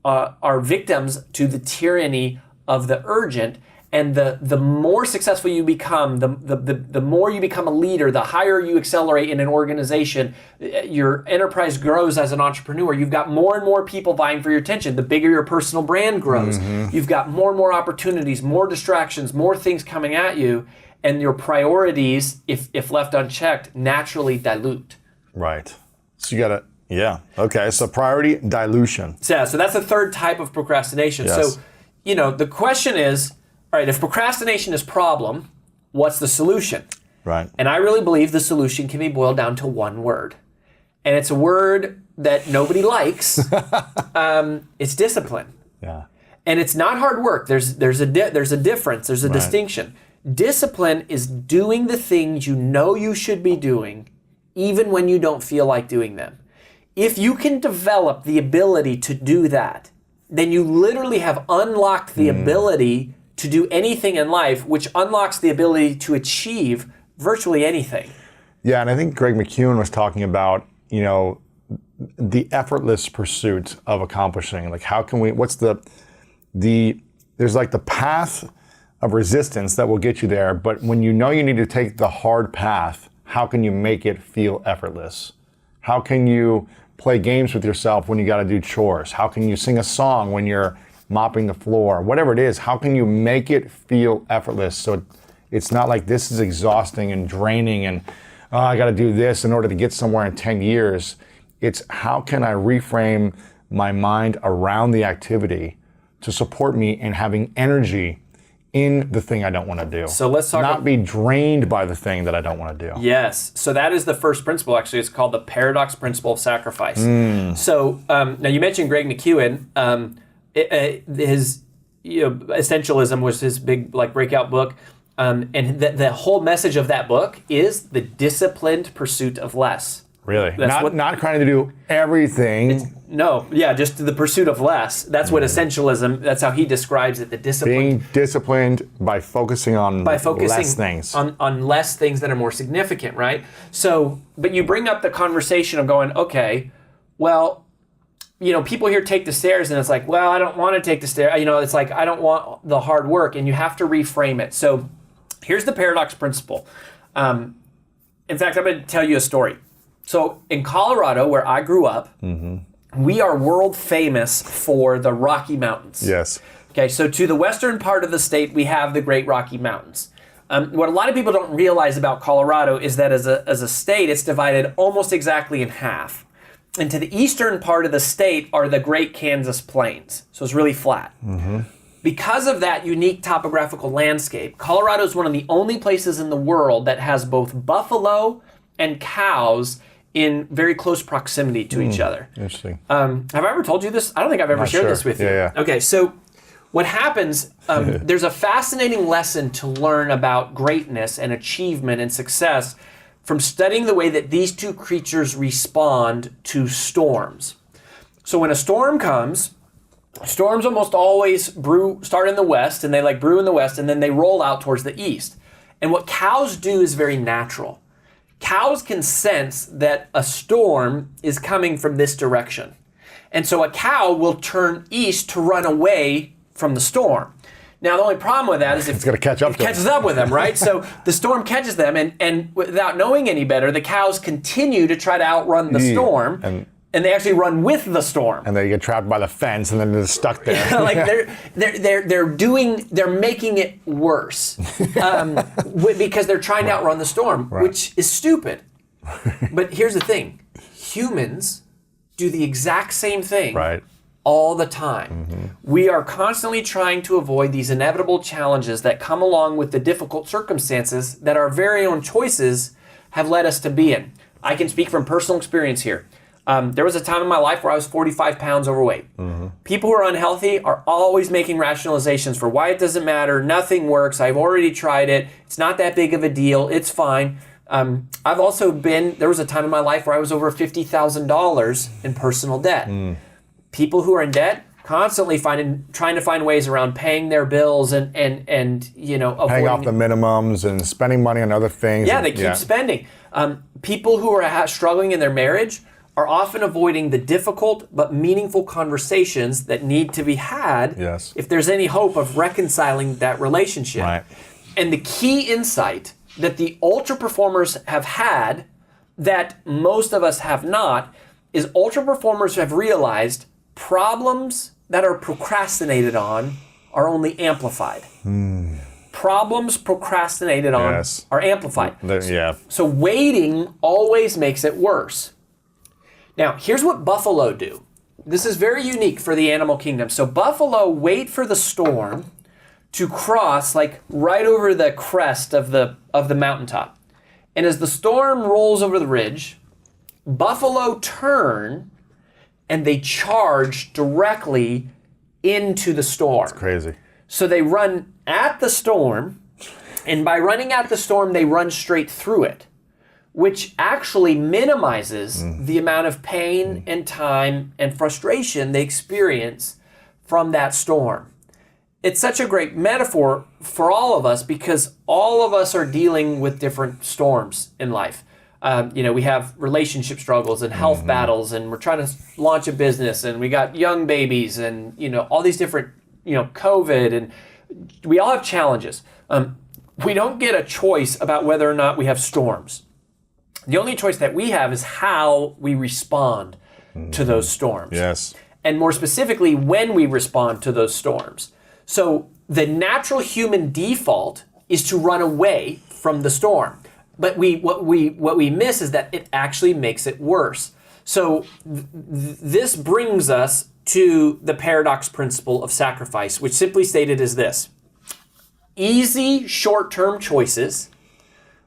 are victims to the tyranny of the urgent. And the more successful you become, the more you become a leader, the higher you accelerate in an organization, your enterprise grows as an entrepreneur. You've got more and more people vying for your attention. The bigger your personal brand grows, you've got more and more opportunities, more distractions, more things coming at you, and your priorities, if left unchecked, naturally dilute. Right. So you got to, yeah. Okay. So priority dilution. So that's the third type of procrastination. Yes. So, the question is, all right, if procrastination is problem, what's the solution? Right. And I really believe the solution can be boiled down to one word. And it's a word that nobody likes. It's discipline. Yeah. And it's not hard work. There's a difference. There's a distinction. Discipline is doing the things you know you should be doing, even when you don't feel like doing them. If you can develop the ability to do that, then you literally have unlocked the ability to do anything in life, which unlocks the ability to achieve virtually anything. Yeah, and I think Greg McKeown was talking about, the effortless pursuit of accomplishing. Like, how can we, what's there's like the path of resistance that will get you there, but when you know you need to take the hard path, how can you make it feel effortless? How can you play games with yourself when you got to do chores? How can you sing a song when you're mopping the floor? Whatever it is, how can you make it feel effortless so it's not like this is exhausting and draining and I got to do this in order to get somewhere in 10 years. It's how can I reframe my mind around the activity to support me in having energy in the thing I don't want to do. So let's talk not be drained by the thing that I don't want to do. Yes. So that is the first principle. Actually, it's called the paradox principle of sacrifice. So now you mentioned Greg McKeown. His Essentialism was his big breakout book, and the whole message of that book is the disciplined pursuit of less. Really, not trying to do everything. Just the pursuit of less. That's what essentialism. That's how he describes it. The discipline. Being disciplined by focusing on less things. On less things that are more significant, right? So, but you bring up the conversation of going, okay, well, people here take the stairs and it's like, well, I don't want to take the stairs. It's like, I don't want the hard work, and you have to reframe it. So here's the paradox principle. In fact, I'm going to tell you a story. So in Colorado, where I grew up, we are world famous for the Rocky Mountains. Yes. Okay, so to the western part of the state, we have the Great Rocky Mountains. What a lot of people don't realize about Colorado is that as a state, it's divided almost exactly in half. And to the eastern part of the state are the Great Kansas Plains. So it's really flat. Because of that unique topographical landscape, Colorado is one of the only places in the world that has both buffalo and cows in very close proximity to each other. Interesting. Have I ever told you this? I don't think I've ever shared this with you. Yeah. Okay, so what happens, there's a fascinating lesson to learn about greatness and achievement and success from studying the way that these two creatures respond to storms. So when a storm comes, storms almost always start in the west, and they brew in the west, and then they roll out towards the east. And what cows do is very natural. Cows can sense that a storm is coming from this direction. And so a cow will turn east to run away from the storm. Now, the only problem with that is if it's going to catch up it catches up with them, right? So the storm catches them, and without knowing any better, the cows continue to try to outrun the storm, and they actually run with the storm. And they get trapped by the fence, and then they're stuck there. They're making it worse because they're trying to outrun the storm, which is stupid. But here's the thing: humans do the exact same thing. All the time. We are constantly trying to avoid these inevitable challenges that come along with the difficult circumstances that our very own choices have led us to be in. I can speak from personal experience here. There was a time in my life where I was 45 pounds overweight. People who are unhealthy are always making rationalizations for why it doesn't matter, nothing works, I've already tried it, it's not that big of a deal, it's fine. There was a time in my life where I was over $50,000 in personal debt. People who are in debt, constantly trying to find ways around paying their bills and avoiding, paying off the minimums and spending money on other things. Yeah, they keep spending. People who are struggling in their marriage are often avoiding the difficult but meaningful conversations that need to be had if there's any hope of reconciling that relationship. Right. And the key insight that the ultra performers have had that most of us have not is ultra performers have realized problems that are procrastinated on are only amplified. Problems procrastinated on are amplified. So waiting always makes it worse. Now, here's what buffalo do. This is very unique for the animal kingdom. So buffalo wait for the storm to cross like right over the crest of the mountaintop. And as the storm rolls over the ridge, buffalo turn and they charge directly into the storm. It's crazy. So they run at the storm, and by running at the storm, they run straight through it, which actually minimizes the amount of pain and time and frustration they experience from that storm. It's such a great metaphor for all of us because all of us are dealing with different storms in life. We have relationship struggles and health battles, and we're trying to launch a business, and we got young babies, and all these different, COVID, and we all have challenges. We don't get a choice about whether or not we have storms. The only choice that we have is how we respond to those storms. Yes. And more specifically, when we respond to those storms. So the natural human default is to run away from the storm. But what we miss is that it actually makes it worse. So this brings us to the paradox principle of sacrifice, which simply stated is this: easy short-term choices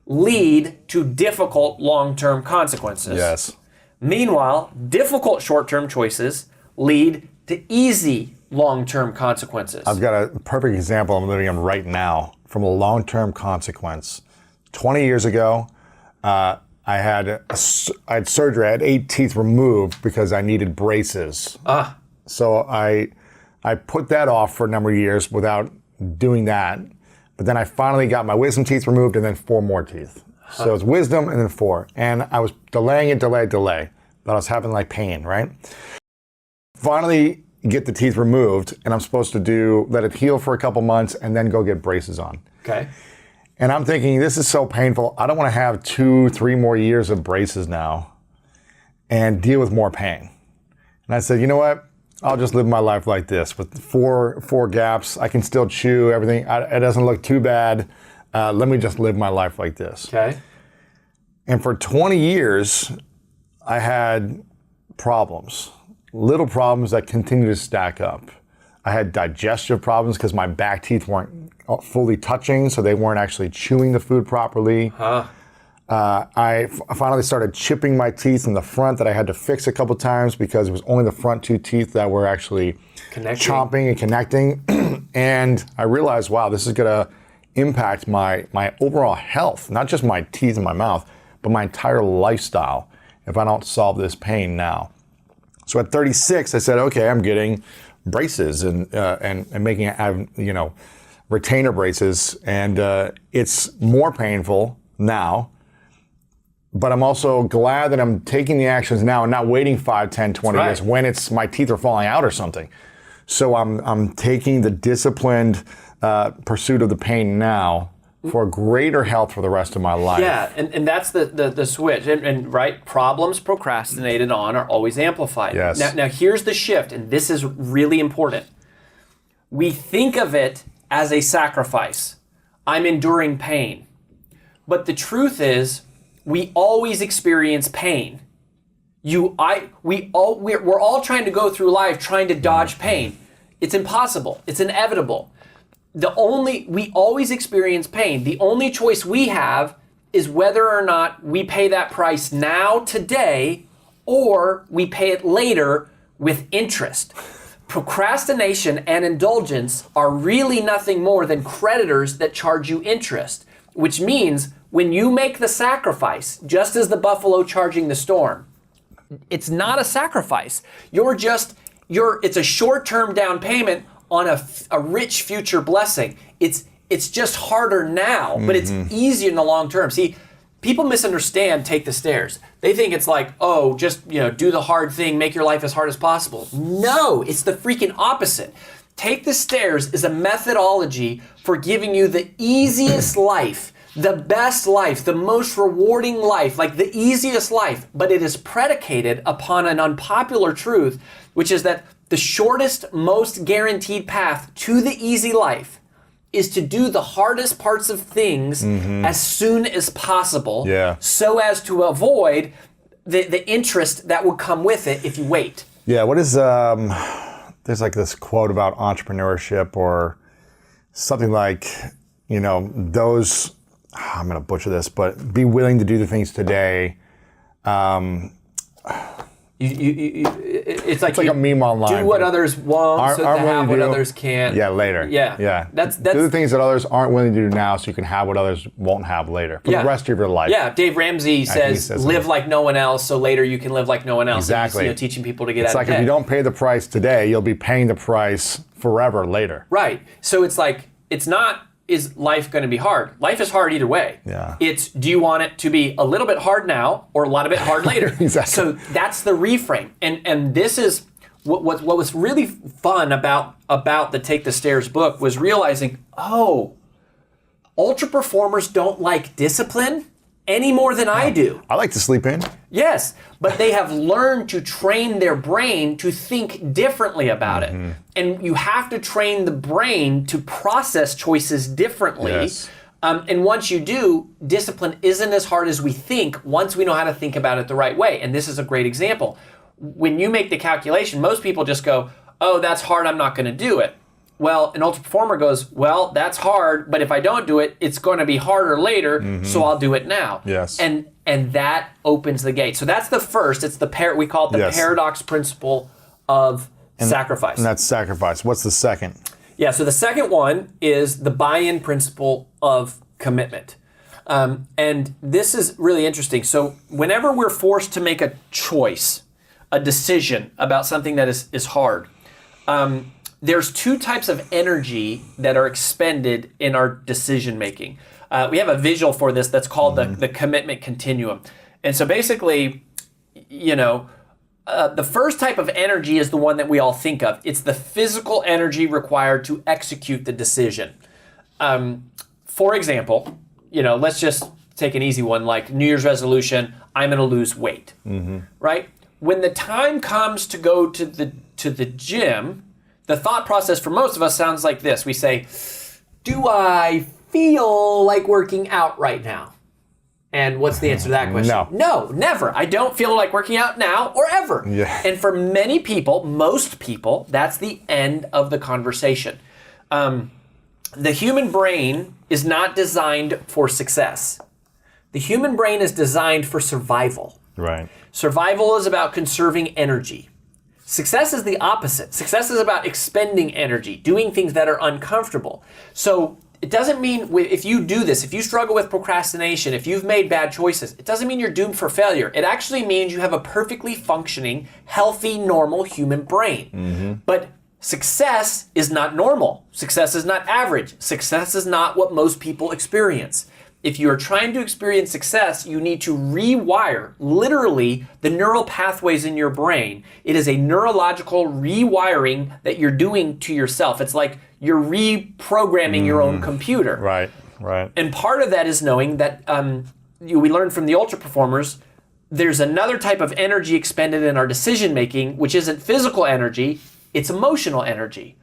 lead to difficult long-term consequences. Yes. Meanwhile, difficult short-term choices lead to easy long-term consequences. I've got a perfect example I'm living in right now from a long-term consequence. 20 years ago, I had surgery. I had 8 teeth removed because I needed braces. So I put that off for a number of years without doing that. But then I finally got my wisdom teeth removed and then 4 more teeth. So it's wisdom and then 4. And I was delaying it, but I was having like pain, right? Finally get the teeth removed, and I'm supposed to let it heal for a couple months and then go get braces on. Okay. And I'm thinking, this is so painful. I don't want to have 2-3 more years of braces now and deal with more pain. And I said, you know what? I'll just live my life like this with four gaps. I can still chew everything. It doesn't look too bad. Let me just live my life like this. Okay. And for 20 years, I had problems, little problems that continue to stack up. I had digestive problems because my back teeth weren't fully touching, so they weren't actually chewing the food properly. I finally started chipping my teeth in the front that I had to fix a couple times because it was only the front 2 teeth that were actually chomping and connecting. And I realized, wow, this is going to impact my overall health, not just my teeth and my mouth, but my entire lifestyle if I don't solve this pain now. So at 36, I said, okay, I'm getting braces and making retainer braces, and it's more painful now. But I'm also glad that I'm taking the actions now and not waiting 5, 10, 20 years when my teeth are falling out or something. So I'm taking the disciplined pursuit of the pain now for greater health for the rest of my life. Yeah, and that's the switch. And right, problems procrastinated on are always amplified. Yes. Now here's the shift, and this is really important. We think of it as a sacrifice. I'm enduring pain. But the truth is, we always experience pain. We're all trying to go through life trying to dodge pain. It's impossible. It's inevitable. We always experience pain. The only choice we have is whether or not we pay that price now, today, or we pay it later with interest. Procrastination and indulgence are really nothing more than creditors that charge you interest, which means when you make the sacrifice, just as the buffalo charging the storm, it's not a sacrifice. It's a short-term down payment on a rich future blessing. It's just harder now, but it's easier in the long term. See, people misunderstand take the stairs. They think it's like, oh, just do the hard thing, make your life as hard as possible. No, it's the freaking opposite. Take the stairs is a methodology for giving you the easiest life, the best life, the most rewarding life, like the easiest life, but it is predicated upon an unpopular truth, which is that the shortest, most guaranteed path to the easy life is to do the hardest parts of things as soon as possible, so as to avoid the interest that would come with it if you wait. Yeah, what is, there's like this quote about entrepreneurship or something like, those, I'm going to butcher this, but be willing to do the things today. It's like a meme online. Do what others want so to have what others can't. Yeah, later. Yeah. That's do the things that others aren't willing to do now so you can have what others won't have later for the rest of your life. Yeah, Dave Ramsey says live like no one else so later you can live like no one else. Exactly. And teaching people to get out of debt. It's like if you don't pay the price today, you'll be paying the price forever later. Right. So it's like, it's not, is life going to be hard? Life is hard either way. Yeah. It's, do you want it to be a little bit hard now or a lot of bit hard later? Exactly. So that's the reframe. And this is what was really fun about the Take the Stairs book was realizing, ultra performers don't like discipline any more than I do. I like to sleep in. Yes, but they have learned to train their brain to think differently about it. And you have to train the brain to process choices differently. Yes. And once you do, discipline isn't as hard as we think once we know how to think about it the right way. And this is a great example. When you make the calculation, most people just go, oh, that's hard, I'm not going to do it. Well, an ultra performer goes, well, that's hard, but if I don't do it, it's going to be harder later, so I'll do it now. Yes. And that opens the gate. So that's the first. It's we call it the paradox principle of sacrifice. And that's sacrifice. What's the second? Yeah, so the second one is the buy-in principle of commitment. And this is really interesting. So whenever we're forced to make a choice, a decision about something that is hard, there's two types of energy that are expended in our decision making. We have a visual for this that's called the commitment continuum. And so basically, the first type of energy is the one that we all think of. It's the physical energy required to execute the decision. For example, let's just take an easy one like New Year's resolution, I'm going to lose weight, right? When the time comes to go to the gym, the thought process for most of us sounds like this. We say, do I feel like working out right now? And what's the answer to that question? No, never. I don't feel like working out now or ever. Yeah. And for many people, most people, that's the end of the conversation. The human brain is not designed for success. The human brain is designed for survival. Right. Survival is about conserving energy. Success is the opposite. Success is about expending energy, doing things that are uncomfortable. So it doesn't mean if you do this, if you struggle with procrastination, if you've made bad choices, it doesn't mean you're doomed for failure. It actually means you have a perfectly functioning, healthy, normal human brain. But success is not normal. Success is not average. Success is not what most people experience. If you are trying to experience success, you need to rewire, literally, the neural pathways in your brain. It is a neurological rewiring that you're doing to yourself. It's like you're reprogramming your own computer. Right. And part of that is knowing that we learned from the ultra performers, there's another type of energy expended in our decision making, which isn't physical energy, it's emotional energy.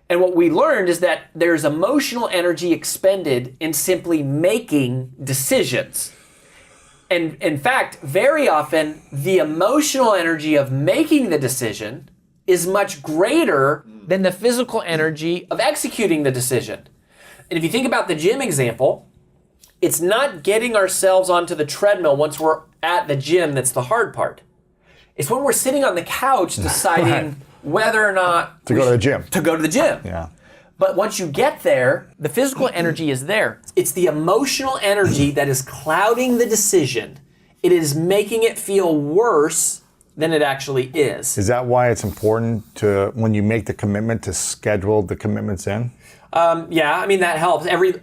And what we learned is that there's emotional energy expended in simply making decisions. And in fact, very often, the emotional energy of making the decision is much greater than the physical energy of executing the decision. And if you think about the gym example, it's not getting ourselves onto the treadmill once we're at the gym that's the hard part. It's when we're sitting on the couch deciding Right. whether or not To go to the gym. To go to the gym. Yeah. But once you get there, the physical energy is there. It's the emotional energy that is clouding the decision. It is making it feel worse than it actually is. Is that why it's important to, when you make the commitment, to schedule the commitments in? Yeah, I mean that helps. Every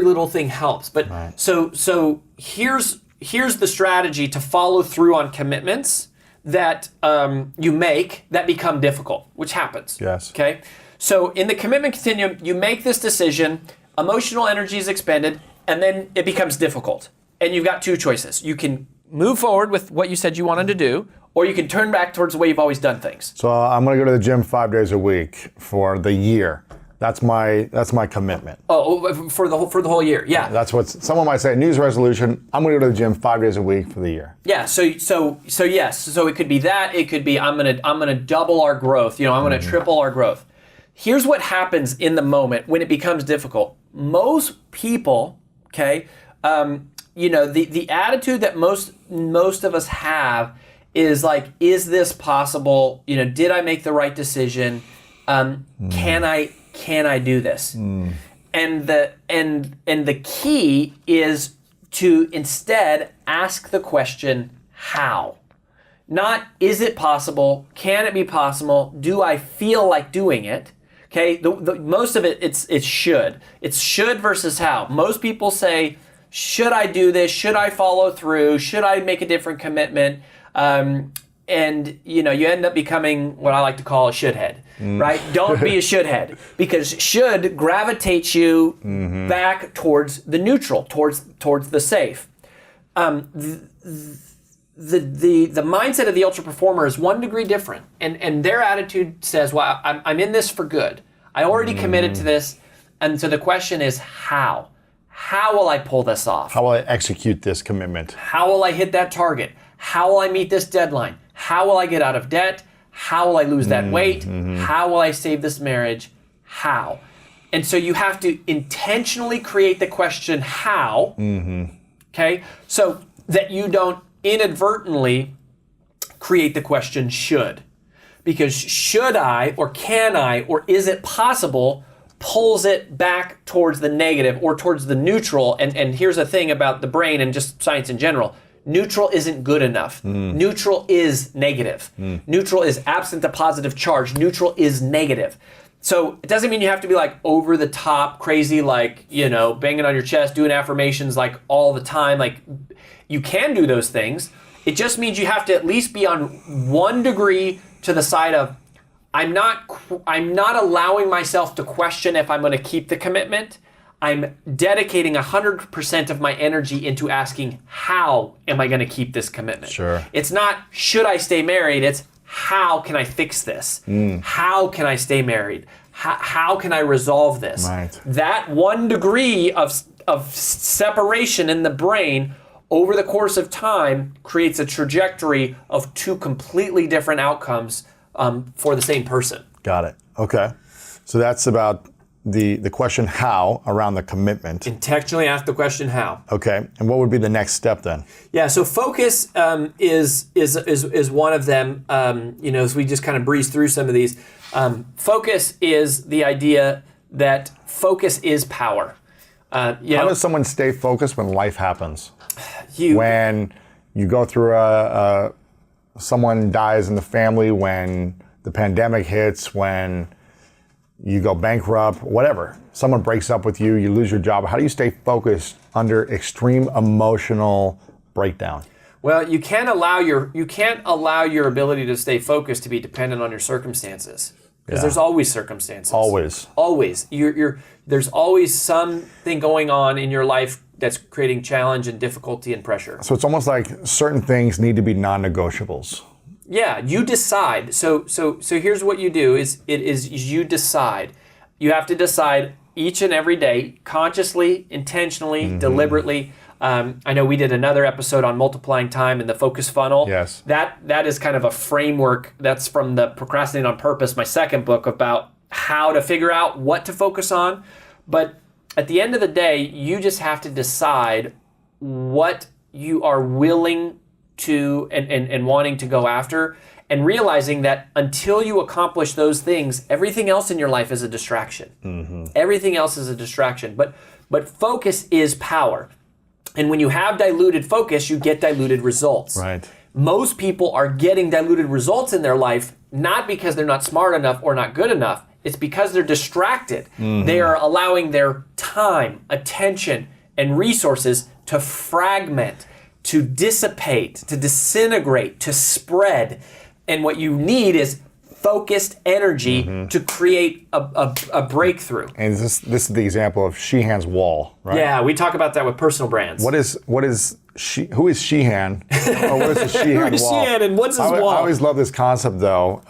little thing helps. But Right. so here's the strategy to follow through on commitments that you make that become difficult, which happens. Yes. Okay. So in the commitment continuum, you make this decision, emotional energy is expended, and then it becomes difficult. And you've got two choices. You can move forward with what you said you wanted to do, or you can turn back towards the way you've always done things. So I'm going to go to the gym 5 days a week for the year. That's my commitment. Oh, for the whole year, yeah. That's what someone might say. New Year's resolution. I'm going to go to the gym 5 days a week for the year. Yeah. So yes. So it could be that. It could be I'm gonna double our growth. I'm gonna triple our growth. Here's what happens in the moment when it becomes difficult. Most people, okay, the attitude that most of us have is like, is this possible? Did I make the right decision? Can I do this? And the key is to instead ask the question, how? Not, is it possible? Can it be possible? Do I feel like doing it? Okay, most of it, it's should. It's should versus how. Most people say, should I do this? Should I follow through? Should I make a different commitment? And you end up becoming what I like to call a shouldhead, right? Don't be a shouldhead, because should gravitates you back towards the neutral, towards the safe. The mindset of the ultra performer is 1 degree different, and their attitude says, well, I'm in this for good. I already committed to this, and so the question is how? How will I pull this off? How will I execute this commitment? How will I hit that target? How will I meet this deadline? How will I get out of debt? How will I lose that weight? How will I save this marriage? How? And so you have to intentionally create the question how, okay, so that you don't inadvertently create the question should. Because should I, or can I, or is it possible, pulls it back towards the negative or towards the neutral. And here's the thing about the brain and just science in general. Neutral isn't good enough. Neutral is negative. Neutral is absent a positive charge. Neutral is negative. So it doesn't mean you have to be like over the top, crazy, like, banging on your chest, doing affirmations like all the time. Like, you can do those things. It just means you have to at least be on 1 degree to the side of, I'm not allowing myself to question if I'm going to keep the commitment. I'm dedicating 100% of my energy into asking, how am I going to keep this commitment? Sure. It's not, should I stay married? It's, how can I fix this? How can I stay married? How can I resolve this? Right. That 1 degree of separation in the brain over the course of time creates a trajectory of 2 completely different outcomes for the same person. Got it. Okay. So that's about the question how around the commitment. Intentionally ask the question how. Okay. And what would be the next step then? Yeah. So focus is one of them. As we just kind of breeze through some of these, focus is the idea that focus is power. How does someone stay focused when life happens? When you go through someone dies in the family, when the pandemic hits, when you go bankrupt, whatever. Someone breaks up with you, you lose your job. How do you stay focused under extreme emotional breakdown? Well, you can't allow your ability to stay focused to be dependent on your circumstances, because there's always circumstances. Always. There's always something going on in your life that's creating challenge and difficulty and pressure. So it's almost like certain things need to be non-negotiables. Yeah, you decide. So here's what you do is you decide. You have to decide each and every day, consciously, intentionally, deliberately. I know we did another episode on multiplying time and the focus funnel. Yes. That is kind of a framework that's from the Procrastinate on Purpose, my second book, about how to figure out what to focus on. But at the end of the day, you just have to decide what you are willing to and wanting to go after, and realizing that until you accomplish those things, everything else in your life is a distraction. Everything else is a distraction. But focus is power. And when you have diluted focus, you get diluted results. Right. Most people are getting diluted results in their life, not because they're not smart enough or not good enough. It's because they're distracted. They are allowing their time, attention, and resources to fragment, to dissipate, to disintegrate, to spread. And what you need is focused energy to create a breakthrough. And this is the example of Sheehan's wall, right? Yeah, we talk about that with personal brands. Who is Sheehan? Or what is the Sheehan Who is wall? Sheehan and what's his wall? I always love this concept though.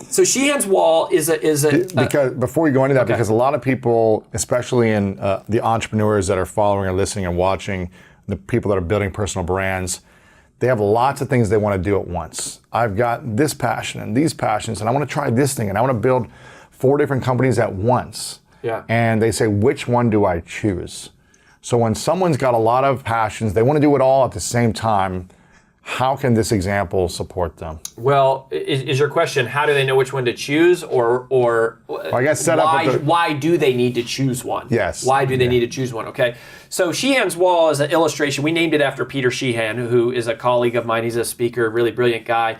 So Sheehan's wall is a because before we go into that, because a lot of people, especially in the entrepreneurs that are following or listening and watching, the people that are building personal brands, they have lots of things they want to do at once. I've got this passion and these passions, and I want to try this thing, and I want to build 4 different companies at once. Yeah. And they say, which one do I choose? So when someone's got a lot of passions, they want to do it all at the same time, how can this example support them? Well, is your question, how do they know which one to choose, or I guess set up with why do they need to choose one? Yes. Why do they need to choose one? Okay. So Sheehan's wall is an illustration. We named it after Peter Sheehan, who is a colleague of mine. He's a speaker, really brilliant guy.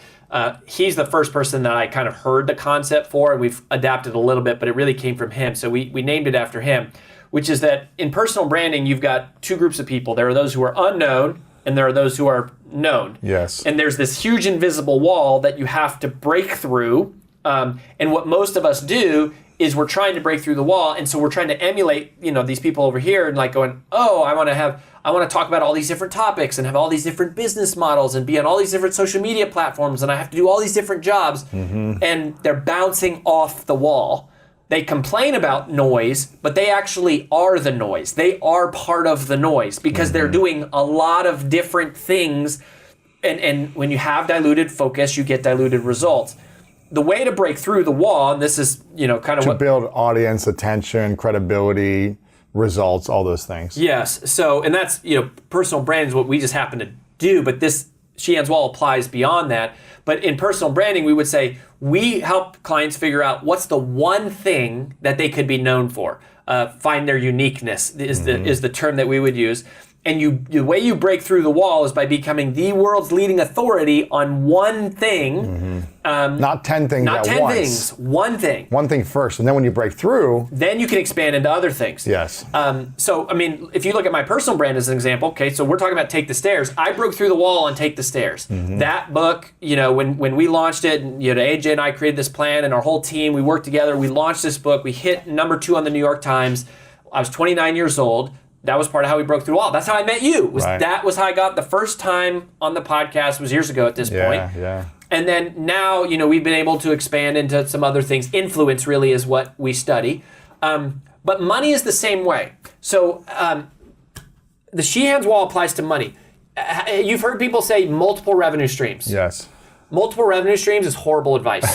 He's the first person that I kind of heard the concept for, and we've adapted a little bit, but it really came from him. So we named it after him, which is that in personal branding, you've got 2 groups of people. There are those who are unknown, and there are those who are known. Yes. And there's this huge invisible wall that you have to break through. And what most of us do is we're trying to break through the wall, and so we're trying to emulate, these people over here, and like going, oh, I want to talk about all these different topics and have all these different business models and be on all these different social media platforms, and I have to do all these different jobs, and they're bouncing off the wall. They complain about noise, but they actually are the noise. They are part of the noise because they're doing a lot of different things. And when you have diluted focus, you get diluted results. The way to break through the wall, and this is, kind of to build audience, attention, credibility, results, all those things. Yes. So, and that's, personal brand is what we just happen to do, but this Sheehan's wall applies beyond that. But in personal branding, we would say we help clients figure out what's the one thing that they could be known for. Find their uniqueness is the term that we would use. And the way you break through the wall is by becoming the world's leading authority on one thing. Not 10 things Not at 10 once. things, one thing. One thing first, and then when you break through, then you can expand into other things. Yes. So, if you look at my personal brand as an example, okay, so we're talking about Take the Stairs. I broke through the wall on Take the Stairs. That book, when we launched it, AJ and I created this plan, and our whole team, we worked together, we launched this book, we hit number 2 on the New York Times. I was 29 years old. That was part of how we broke through the wall. That's how I met you. Right. That was how I got the first time on the podcast, was years ago at this point. Yeah. And then now, we've been able to expand into some other things. Influence really is what we study. But money is the same way. So the Sheehan's wall applies to money. You've heard people say multiple revenue streams. Yes. Multiple revenue streams is horrible advice.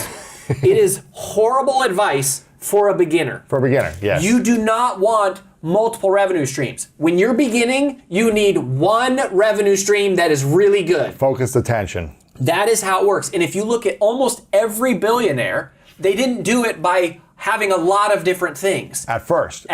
It is horrible advice for a beginner. For a beginner, yes. You do not want multiple revenue streams. When you're beginning, you need one revenue stream that is really good. Focused attention. That is how it works. And if you look at almost every billionaire, they didn't do it by having a lot of different things. At first.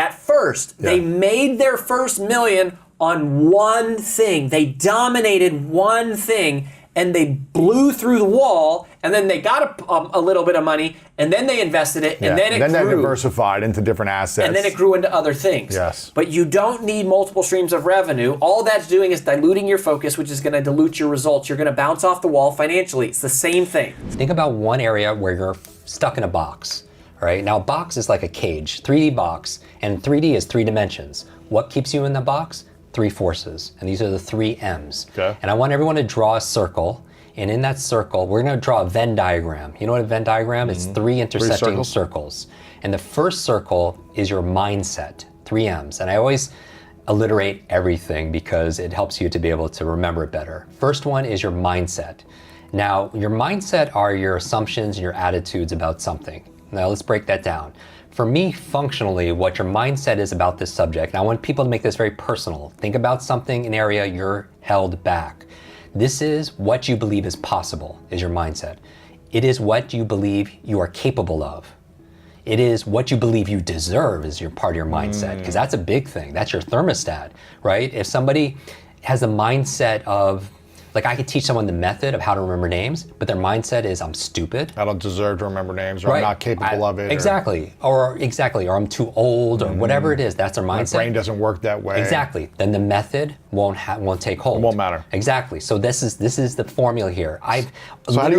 They made their first million on one thing. They dominated one thing, and they blew through the wall, and then they got a little bit of money, and then they invested it, and then it grew. Then they diversified into different assets. And then it grew into other things. Yes. But you don't need multiple streams of revenue. All that's doing is diluting your focus, which is going to dilute your results. You're going to bounce off the wall financially. It's the same thing. Think about one area where you're stuck in a box. All right, now a box is like a cage, 3D box, and 3D is 3 dimensions. What keeps you in the box? 3 forces, and these are the 3 M's. Okay. And I want everyone to draw a circle, and in that circle, we're gonna draw a Venn diagram. You know what a Venn diagram is? 3 intersecting circles. And the first circle is your mindset, 3 M's. And I always alliterate everything because it helps you to be able to remember it better. First one is your mindset. Now, your mindset are your assumptions and your attitudes about something. Now let's break that down. For me, functionally, what your mindset is about this subject, and I want people to make this very personal. Think about something, an area you're held back. This is what you believe is possible, is your mindset. It is what you believe you are capable of. It is what you believe you deserve is your part of your mindset, because that's a big thing. That's your thermostat, right? If somebody has a mindset of, like, I could teach someone the method of how to remember names, but their mindset is, I'm stupid. I don't deserve to remember names, or Right. I'm not capable of it. Exactly, or I'm too old, or whatever it is. That's their mindset. My brain doesn't work that way. Exactly. Then the method won't take hold. It won't matter. Exactly. So this is the formula here. So how do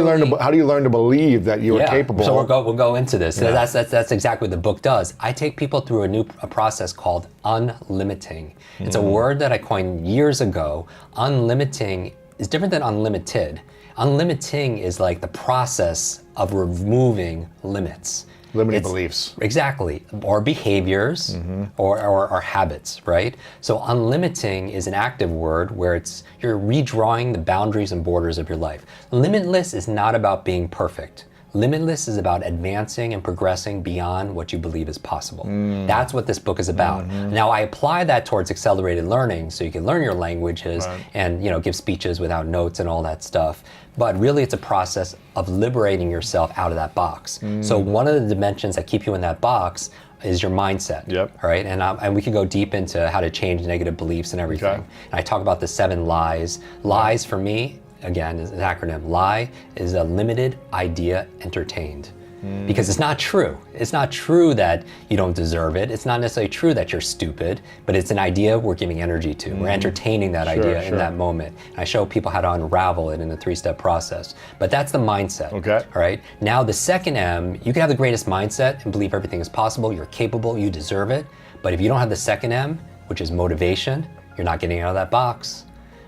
you learn to believe that you are capable? So we'll go into this. Yeah. That's exactly what the book does. I take people through a process called unlimiting. It's a word that I coined years ago. Unlimiting is different than unlimited. Unlimiting is like the process of removing limits. Limiting beliefs. Exactly, or behaviors, or habits, right? So unlimiting is an active word where you're redrawing the boundaries and borders of your life. Limitless is not about being perfect. Limitless is about advancing and progressing beyond what you believe is possible. That's what this book is about. Now, I apply that towards accelerated learning, so you can learn your languages and give speeches without notes and all that stuff. But really, it's a process of liberating yourself out of that box. So one of the dimensions that keep you in that box is your mindset. Yep. Right, and we can go deep into how to change negative beliefs and everything. Okay. And I talk about the 7 lies. Lies for me, again, is an acronym. Lie is a limited idea entertained. Because it's not true. It's not true that you don't deserve it. It's not necessarily true that you're stupid, but it's an idea we're giving energy to. We're entertaining that idea in that moment. And I show people how to unravel it in a 3-step process. But that's the mindset. Okay. All right. Now the second M, you can have the greatest mindset and believe everything is possible. You're capable. You deserve it. But if you don't have the second M, which is motivation, you're not getting out of that box.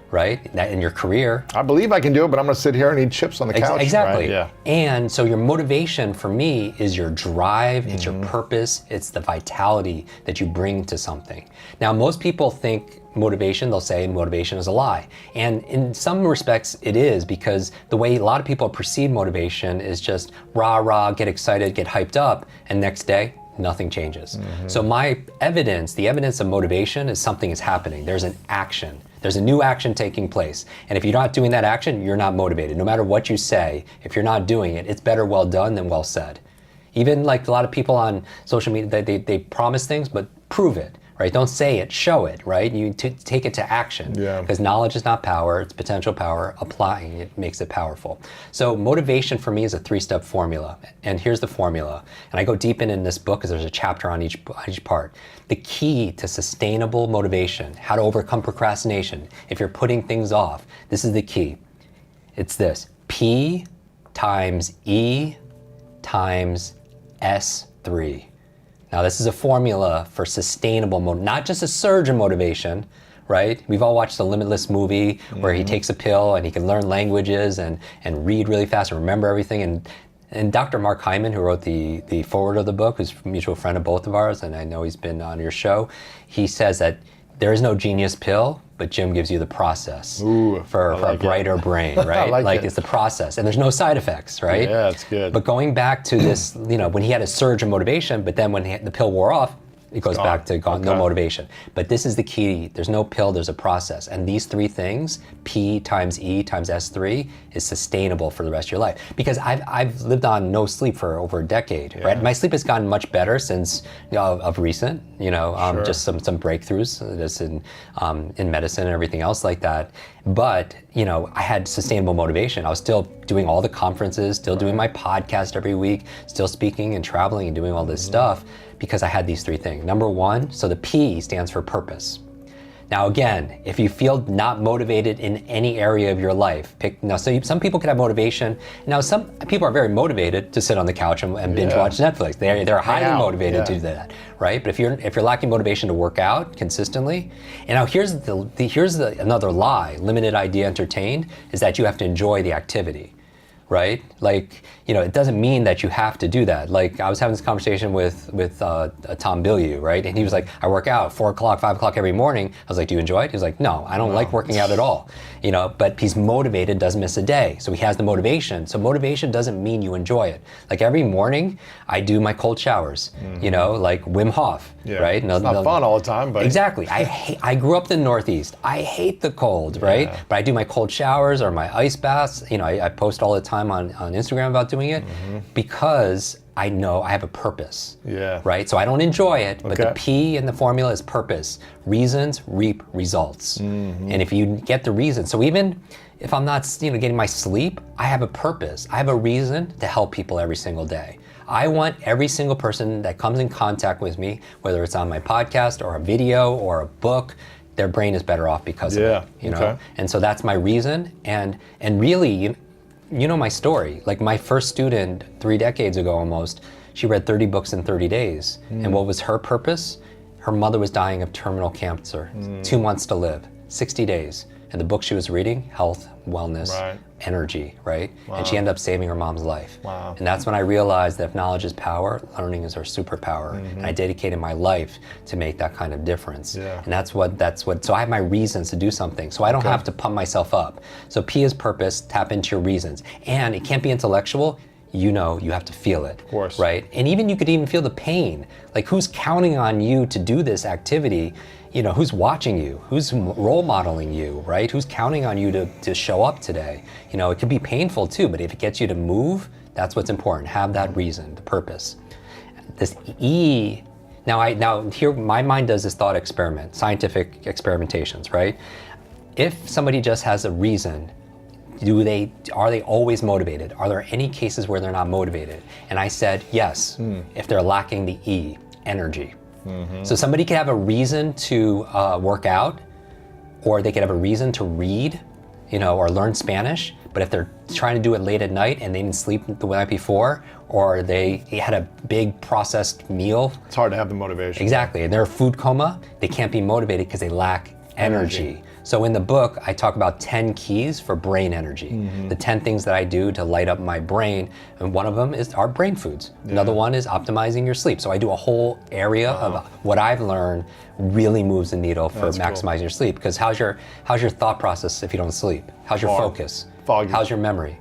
Right? That in your career. I believe I can do it, but I'm going to sit here and eat chips on the couch. Exactly. Right? Yeah. And so your motivation for me is your drive, it's your purpose, it's the vitality that you bring to something. Now, most people think motivation, they'll say motivation is a lie. And in some respects it is, because the way a lot of people perceive motivation is just rah, get excited, get hyped up, and next day, nothing changes. So the evidence of motivation is something is happening. There's an action. There's a new action taking place. And if you're not doing that action, you're not motivated. No matter what you say, if you're not doing it, it's better well done than well said. Even like a lot of people on social media, they promise things, but prove it, right? Don't say it, show it, right? You take it to action. Yeah. Because knowledge is not power, it's potential power. Applying it makes it powerful. So motivation for me is a 3-step formula. And here's the formula. And I go deep in this book because there's a chapter on each part. The key to sustainable motivation, how to overcome procrastination, if you're putting things off, this is the key. It's this: P times E times S3. Now, this is a formula for sustainable, not just a surge in motivation, right? We've all watched the Limitless movie where he takes a pill and he can learn languages and read really fast and remember everything. And Dr. Mark Hyman, who wrote the foreword of the book, who's a mutual friend of both of ours, and I know he's been on your show, he says that there is no genius pill, but Jim gives you the process for a brighter brain, right? like It's the process, and there's no side effects, right? Yeah, it's good. But going back to this, when he had a surge of motivation, but then when the pill wore off, it goes back to no motivation. But this is the key. There's no pill, there's a process. And these 3 things, P times E times S3, is sustainable for the rest of your life. Because I've lived on no sleep for over a decade, right? My sleep has gotten much better since of recent, just some breakthroughs just in medicine and everything else like that. But, I had sustainable motivation. I was still doing all the conferences, still doing my podcast every week, still speaking and traveling and doing all this stuff, because I had these 3 things. Number 1, so the P stands for purpose. Now again, if you feel not motivated in any area of your life, some people could have motivation. Now some people are very motivated to sit on the couch and binge watch Netflix. They're highly motivated to do that, right? But if you're lacking motivation to work out consistently, and now here's another lie, limited idea entertained, is that you have to enjoy the activity. right? Like, it doesn't mean that you have to do that. Like, I was having this conversation with Tom Bilyeu, right? And he was like, I work out 4 o'clock, 5 o'clock every morning. I was like, do you enjoy it? He was like, no, I don't like working out at all. But he's motivated, doesn't miss a day. So he has the motivation. So motivation doesn't mean you enjoy it. Like every morning, I do my cold showers, like Wim Hof, right? It's not fun all the time, but. Exactly. I grew up in the Northeast. I hate the cold, right? But I do my cold showers or my ice baths. I post all the time on Instagram about doing it because I know I have a purpose. Yeah. Right? So I don't enjoy it, but the P in the formula is purpose. Reasons reap results. And if you get the reason, so even if I'm not getting my sleep, I have a purpose. I have a reason to help people every single day. I want every single person that comes in contact with me, whether it's on my podcast or a video or a book, their brain is better off because of it. And so that's my reason. And really, you know my story. Like my first student 3 decades ago almost, she read 30 books in 30 days. And what was her purpose? Her mother was dying of terminal cancer, 2 months to live, 60 days. And the book she was reading, health, wellness, energy, right? Wow. And she ended up saving her mom's life. Wow. And that's when I realized that if knowledge is power, learning is our superpower. And I dedicated my life to make that kind of difference. And that's what, so I have my reasons to do something. So I don't have to pump myself up. So P is purpose, tap into your reasons. And it can't be intellectual. You have to feel it, of course, right? And you could even feel the pain. Like who's counting on you to do this activity? Who's watching you? Who's role modeling you, right? Who's counting on you to show up today? It could be painful too, but if it gets you to move, that's what's important. Have that reason, the purpose. This E, now here my mind does this thought experiment, scientific experimentations, right? If somebody just has a reason, are they always motivated? Are there any cases where they're not motivated? And I said yes, if they're lacking the E, energy. So somebody could have a reason to work out, or they could have a reason to read, or learn Spanish, but if they're trying to do it late at night and they didn't sleep the night before, or they had a big processed meal. It's hard to have the motivation. Exactly, and they're a food coma, they can't be motivated because they lack energy. So in the book, I talk about 10 keys for brain energy. The 10 things that I do to light up my brain, and one of them is our brain foods. Another one is optimizing your sleep. So I do a whole area of what I've learned really moves the needle for maximizing your sleep. Because how's your thought process if you don't sleep? How's your focus? Foggy. How's your memory?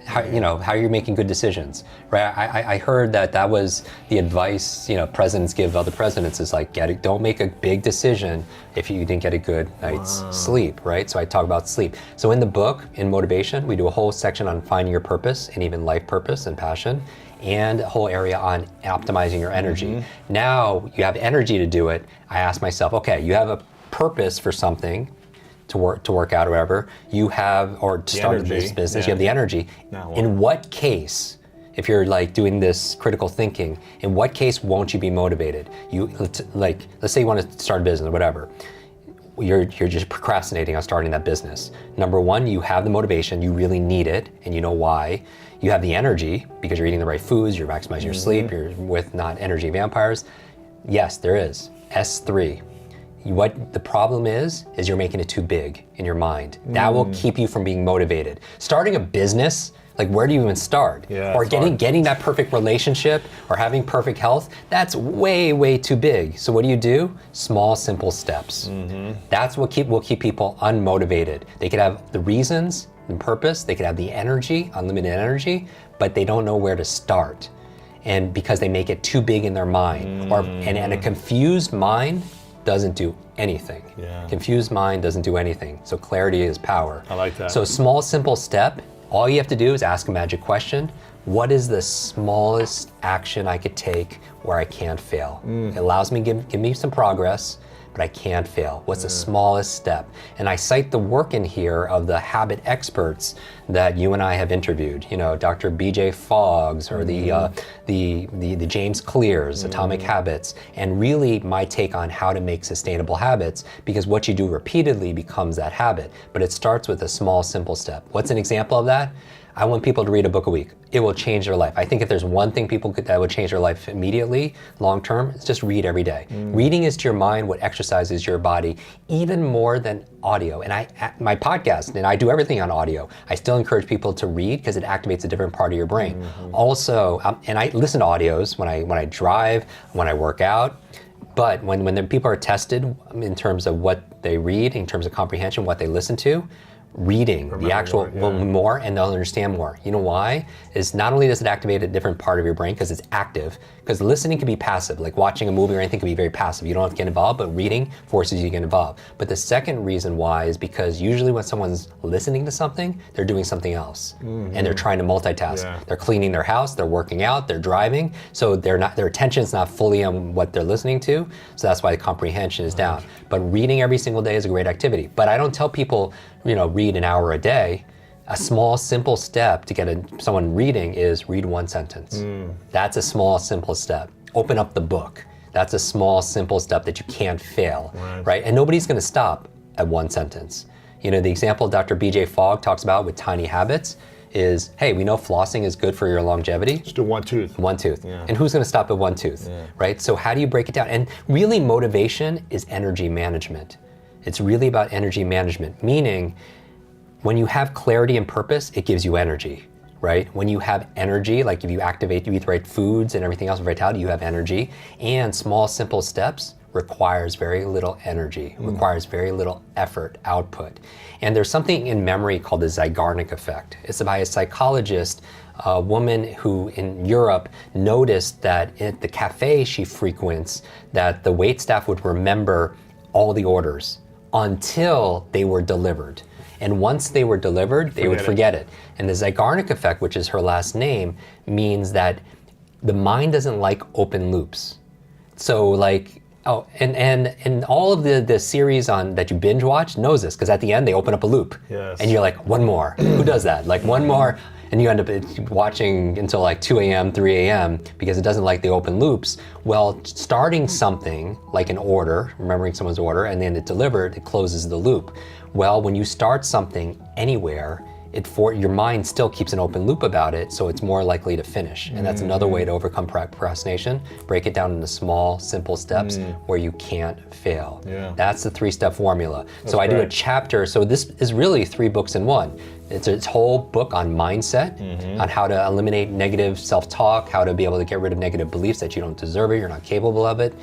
How you're making good decisions, right? I heard that was the advice presidents give other presidents is like don't make a big decision if you didn't get a good night's sleep, right? So I talk about sleep. So in the book, in motivation, we do a whole section on finding your purpose and even life purpose and passion, and a whole area on optimizing your energy. Now you have energy to do it. I ask myself, okay, you have a purpose for something. To work out or whatever, you have, or to start a business, you have the energy. In what case, if you're like doing this critical thinking, in what case won't you be motivated? Let's say you want to start a business or whatever. You're just procrastinating on starting that business. Number one, you have the motivation, you really need it, and you know why. You have the energy because you're eating the right foods, you're maximizing your sleep, you're with not energy vampires. Yes, there is. S3. What the problem is you're making it too big in your mind. That will keep you from being motivated. Starting a business, like where do you even start? Or getting that perfect relationship or having perfect health, that's way, way too big. So what do? Small, simple steps. That's what will keep people unmotivated. They could have the reasons and purpose, they could have the energy, unlimited energy, but they don't know where to start. And because they make it too big in their mind. And a confused mind doesn't do anything. Confused mind doesn't do anything. So clarity is power. I like that. So small, simple step. All you have to do is ask a magic question. What is the smallest action I could take where I can't fail? It allows me, give me some progress, but I can't fail. What's the smallest step? And I cite the work in here of the habit experts that you and I have interviewed. Dr. B.J. Fogg's or the James Clear's Atomic Habits, and really my take on how to make sustainable habits, because what you do repeatedly becomes that habit. But it starts with a small, simple step. What's an example of that? I want people to read a book a week. It will change their life. I think if there's one thing that would change their life immediately, long term, it's just read every day. Reading is to your mind what exercises your body even more than audio. And my podcast, and I do everything on audio. I still encourage people to read because it activates a different part of your brain. Also, and I listen to audios when I drive, when I work out. But when the people are tested in terms of what they read, in terms of comprehension, what they listen to, reading the actual more, and they'll understand more. You know why? Is not only does it activate a different part of your brain because it's active, because listening can be passive, like watching a movie or anything can be very passive. You don't have to get involved, but reading forces you to get involved. But the second reason why is because usually when someone's listening to something, they're doing something else. And they're trying to multitask. Yeah. They're cleaning their house, they're working out, they're driving, so their attention's not fully on what they're listening to, so that's why the comprehension is down. But reading every single day is a great activity. But I don't tell people, read an hour a day. A small, simple step to get someone reading is read one sentence. That's a small, simple step. Open up the book. That's a small, simple step that you can't fail, right? And nobody's gonna stop at one sentence. The example Dr. B.J. Fogg talks about with tiny habits is, hey, we know flossing is good for your longevity. Just do one tooth. One tooth. Yeah. And who's gonna stop at one tooth, right? So how do you break it down? And really motivation is energy management. It's really about energy management, meaning when you have clarity and purpose, it gives you energy, right? When you have energy, like if you eat the right foods and everything else, vitality, you have energy. And small, simple steps requires very little energy, requires very little effort, output. And there's something in memory called the Zeigarnik effect. It's by a psychologist, a woman who in Europe noticed that at the cafe she frequents, that the waitstaff would remember all the orders until they were delivered. And once they were delivered, they would forget it. And the Zeigarnik effect, which is her last name, means that the mind doesn't like open loops. So and all of the series that you binge watch knows this, because at the end they open up a loop. Yes. And you're like, one more. Who does that? Like one more. And you end up watching until like 2 a.m., 3 a.m. because it doesn't like the open loops. Well, starting something like an order, remembering someone's order, and then it delivered, it closes the loop. Well, when you start something anywhere, your mind still keeps an open loop about it, so it's more likely to finish. And that's another way to overcome procrastination. Break it down into small, simple steps where you can't fail. Yeah. That's the 3-step formula. So I do a chapter, so this is really 3 books in one. It's a whole book on mindset, on how to eliminate negative self-talk, how to be able to get rid of negative beliefs that you don't deserve it, you're not capable of it,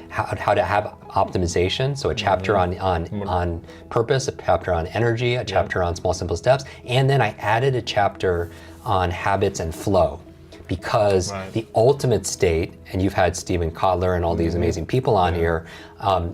how to have optimization, so a chapter on purpose, a chapter on energy, a chapter on small, simple steps, and then I added a chapter on habits and flow, because the ultimate state, and you've had Stephen Kotler and all these amazing people on here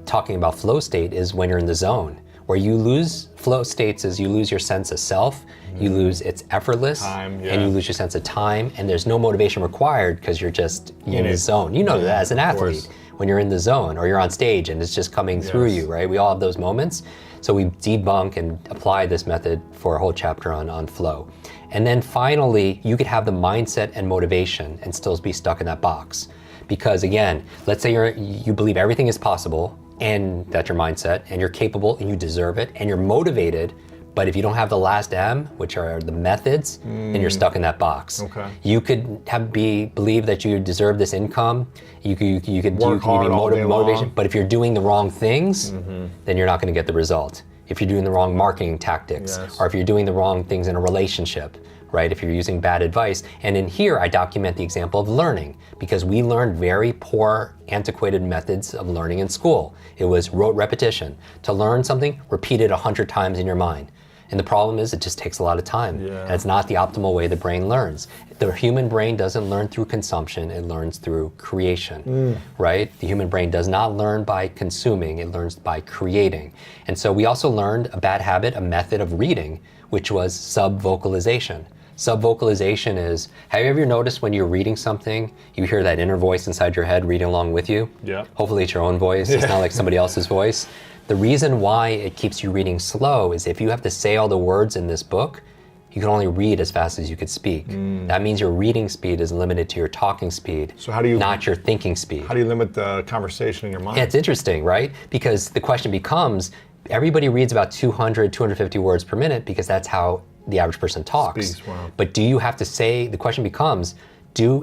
talking about flow state, is when you're in the zone. Where you lose flow states is you lose your sense of self, you lose it's effortless, and you lose your sense of time, and there's no motivation required because you're just in the zone. You know that as an athlete, when you're in the zone or you're on stage and it's just coming through you, right? We all have those moments. So we debunk and apply this method for a whole chapter on flow. And then finally, you could have the mindset and motivation and still be stuck in that box. Because again, let's say you believe everything is possible, and that's your mindset, and you're capable and you deserve it, and you're motivated, but if you don't have the last M, which are the methods, then you're stuck in that box. Okay. You could believe that you deserve this income, you could work hard all day motivation, long. but if you're doing the wrong things, then you're not gonna get the result. If you're doing the wrong marketing tactics, or if you're doing the wrong things in a relationship, right? If you're using bad advice. And in here, I document the example of learning, because we learned very poor, antiquated methods of learning in school. It was rote repetition. To learn something, repeat it 100 times in your mind. And the problem is it just takes a lot of time. And it's not the optimal way the brain learns. The human brain doesn't learn through consumption, it learns through creation, right? The human brain does not learn by consuming, it learns by creating. And so we also learned a bad habit, a method of reading, which was sub-vocalization. Sub-vocalization is, have you ever noticed when you're reading something, you hear that inner voice inside your head reading along with you? Yeah. Hopefully it's your own voice, it's not like somebody else's voice. The reason why it keeps you reading slow is if you have to say all the words in this book, you can only read as fast as you could speak. That means your reading speed is limited to your talking speed, So how do you, not your thinking speed. how do you limit the conversation in your mind? Yeah, it's interesting, right? Because the question becomes, everybody reads about 200, 250 words per minute because that's how the average person talks. Speaks, wow. But do you have to say, the question becomes,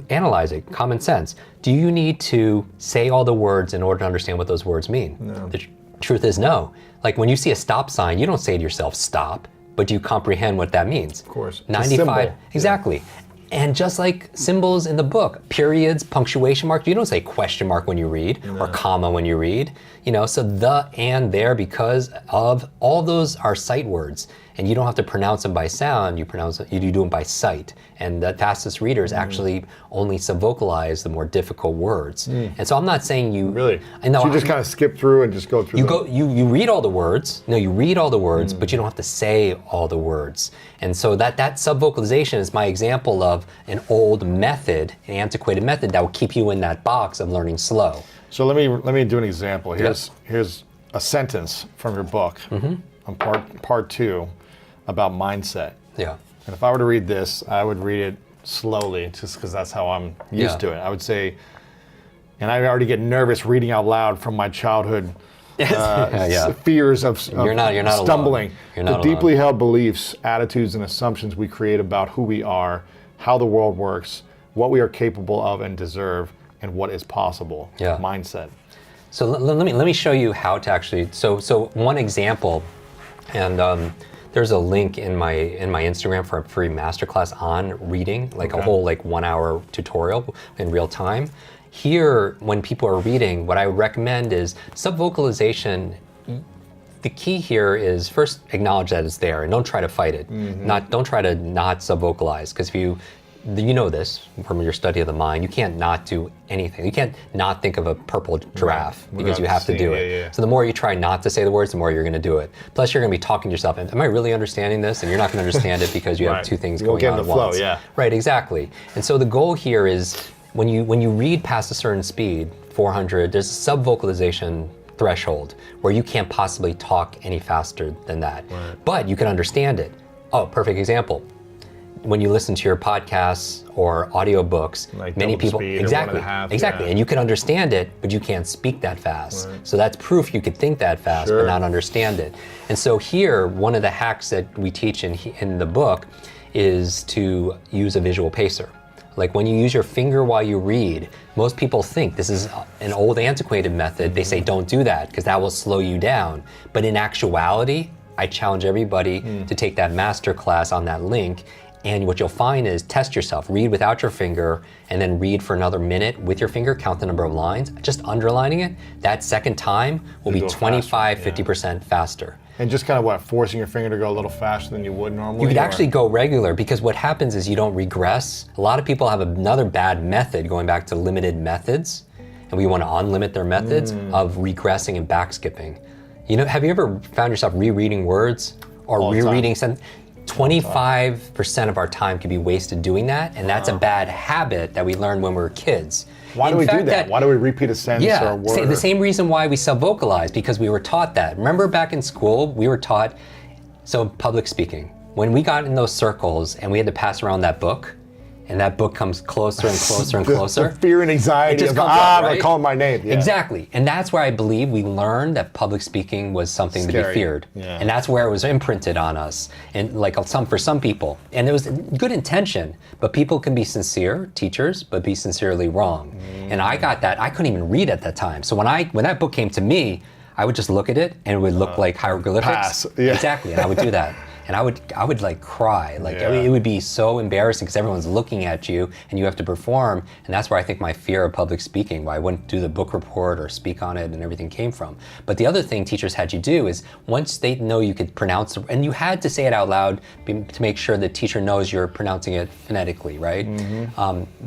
analyze it, common sense. Do you need to say all the words in order to understand what those words mean? No. The truth is no. Like when you see a stop sign, you don't say to yourself, stop, but do you comprehend what that means? Of course. It's a 95, symbol. exactly. And just like symbols in the book, periods, punctuation marks, you don't say question mark when you read or comma when you read, so the and there, because of all those are sight words, and you don't have to pronounce them by sound, you do them by sight. And the fastest readers actually only subvocalize the more difficult words. And so I'm not saying you Really? I know So you just kind of skip through and just go through you read all the words. No, you read all the words, but you don't have to say all the words. And so that subvocalization is my example of an old method, an antiquated method that will keep you in that box of learning slow. So let me do an example. Here's a sentence from your book on part 2 about mindset. Yeah. And if I were to read this, I would read it slowly, just because that's how I'm used to it. I would say, and I already get nervous reading out loud from my childhood fears of You're not stumbling. alone. You're not the deeply alone. held beliefs, attitudes, and assumptions we create about who we are, how the world works, what we are capable of and deserve, and what is possible. Yeah. Mindset. So let me show you how to actually. So one example, and there's a link in my Instagram for a free masterclass on reading, like a whole 1 hour tutorial in real time. Here, when people are reading, what I would recommend is subvocalization. The key here is first acknowledge that it's there and don't try to fight it. Don't try to not subvocalize, because if you know this from your study of the mind, you can't not do anything. You can't not think of a purple giraffe because you have to do it. Yeah. So the more you try not to say the words, the more you're going to do it. Plus, you're going to be talking to yourself. Am I really understanding this? And you're not going to understand it because you have two things You won't going get on in at the flow, once. yeah. Right, exactly. And so the goal here is when you read past a certain speed, 400, there's a subvocalization threshold where you can't possibly talk any faster than that. But you can understand it. Oh, perfect example. When you listen to your podcasts or audiobooks, many people exactly, and you can understand it, but you can't speak that fast. So that's proof you could think that fast, but not understand it. And so here, one of the hacks that we teach in the book is to use a visual pacer. Like when you use your finger while you read, most people think this is an old antiquated method. They say don't do that because that will slow you down. But in actuality, I challenge everybody to take that master class on that link. And what you'll find is test yourself, read without your finger, and then read for another minute with your finger, count the number of lines, just underlining it. That second time will be 25, 50% faster. And just kind of forcing your finger to go a little faster than you would normally? You could actually go regular, because what happens is you don't regress. A lot of people have another bad method, going back to limited methods, and we want to unlimit their methods of regressing and backskipping. Have you ever found yourself rereading words or rereading sentences? 25% of our time could be wasted doing that, and that's a bad habit that we learned when we were kids. Why do we do that? Why do we repeat a sentence or a word? The same reason why we subvocalize, because we were taught that. Remember back in school, we were taught, public speaking. When we got in those circles and we had to pass around that book, and that book comes closer and closer and closer. The fear and anxiety of, they're calling my name. Yeah. Exactly. And that's where I believe we learned that public speaking was something to be feared. Yeah. And that's where it was imprinted on us. And for some people. And it was good intention, but people can be sincere, teachers, but be sincerely wrong. And I got that. I couldn't even read at that time. So when that book came to me, I would just look at it and it would look like hieroglyphics. Pass. Yeah. Exactly. And I would do that. And I would cry. It would be so embarrassing because everyone's looking at you and you have to perform. And that's where I think my fear of public speaking, why I wouldn't do the book report or speak on it and everything came from. But the other thing teachers had you do is once they know you could pronounce, and you had to say it out loud to make sure the teacher knows you're pronouncing it phonetically, right?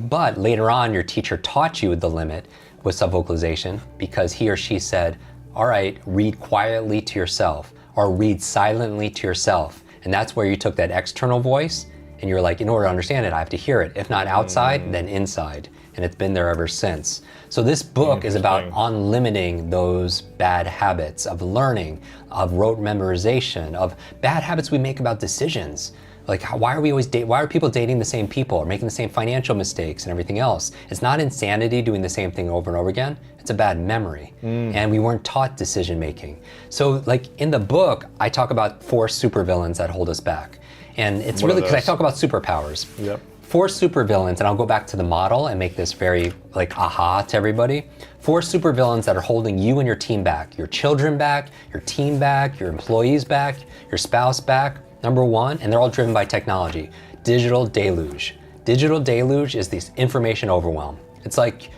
But later on, your teacher taught you the limit with subvocalization because he or she said, all right, read quietly to yourself or read silently to yourself. And that's where you took that external voice and you're like, in order to understand it, I have to hear it. If not outside, then inside. And it's been there ever since. So this book is about unlimiting those bad habits of learning, of rote memorization, of bad habits we make about decisions. Like why are people dating the same people or making the same financial mistakes and everything else? It's not insanity doing the same thing over and over again. It's a bad memory. And we weren't taught decision making. So like in the book, I talk about 4 supervillains that hold us back. And it's What are really, because I those? talk about superpowers. Yep. 4 supervillains, and I'll go back to the model and make this very like aha to everybody. 4 supervillains that are holding you and your team back, your children back, your team back, your employees back, your spouse back. Number 1, and they're all driven by technology, digital deluge. Digital deluge is this information overwhelm. It's like,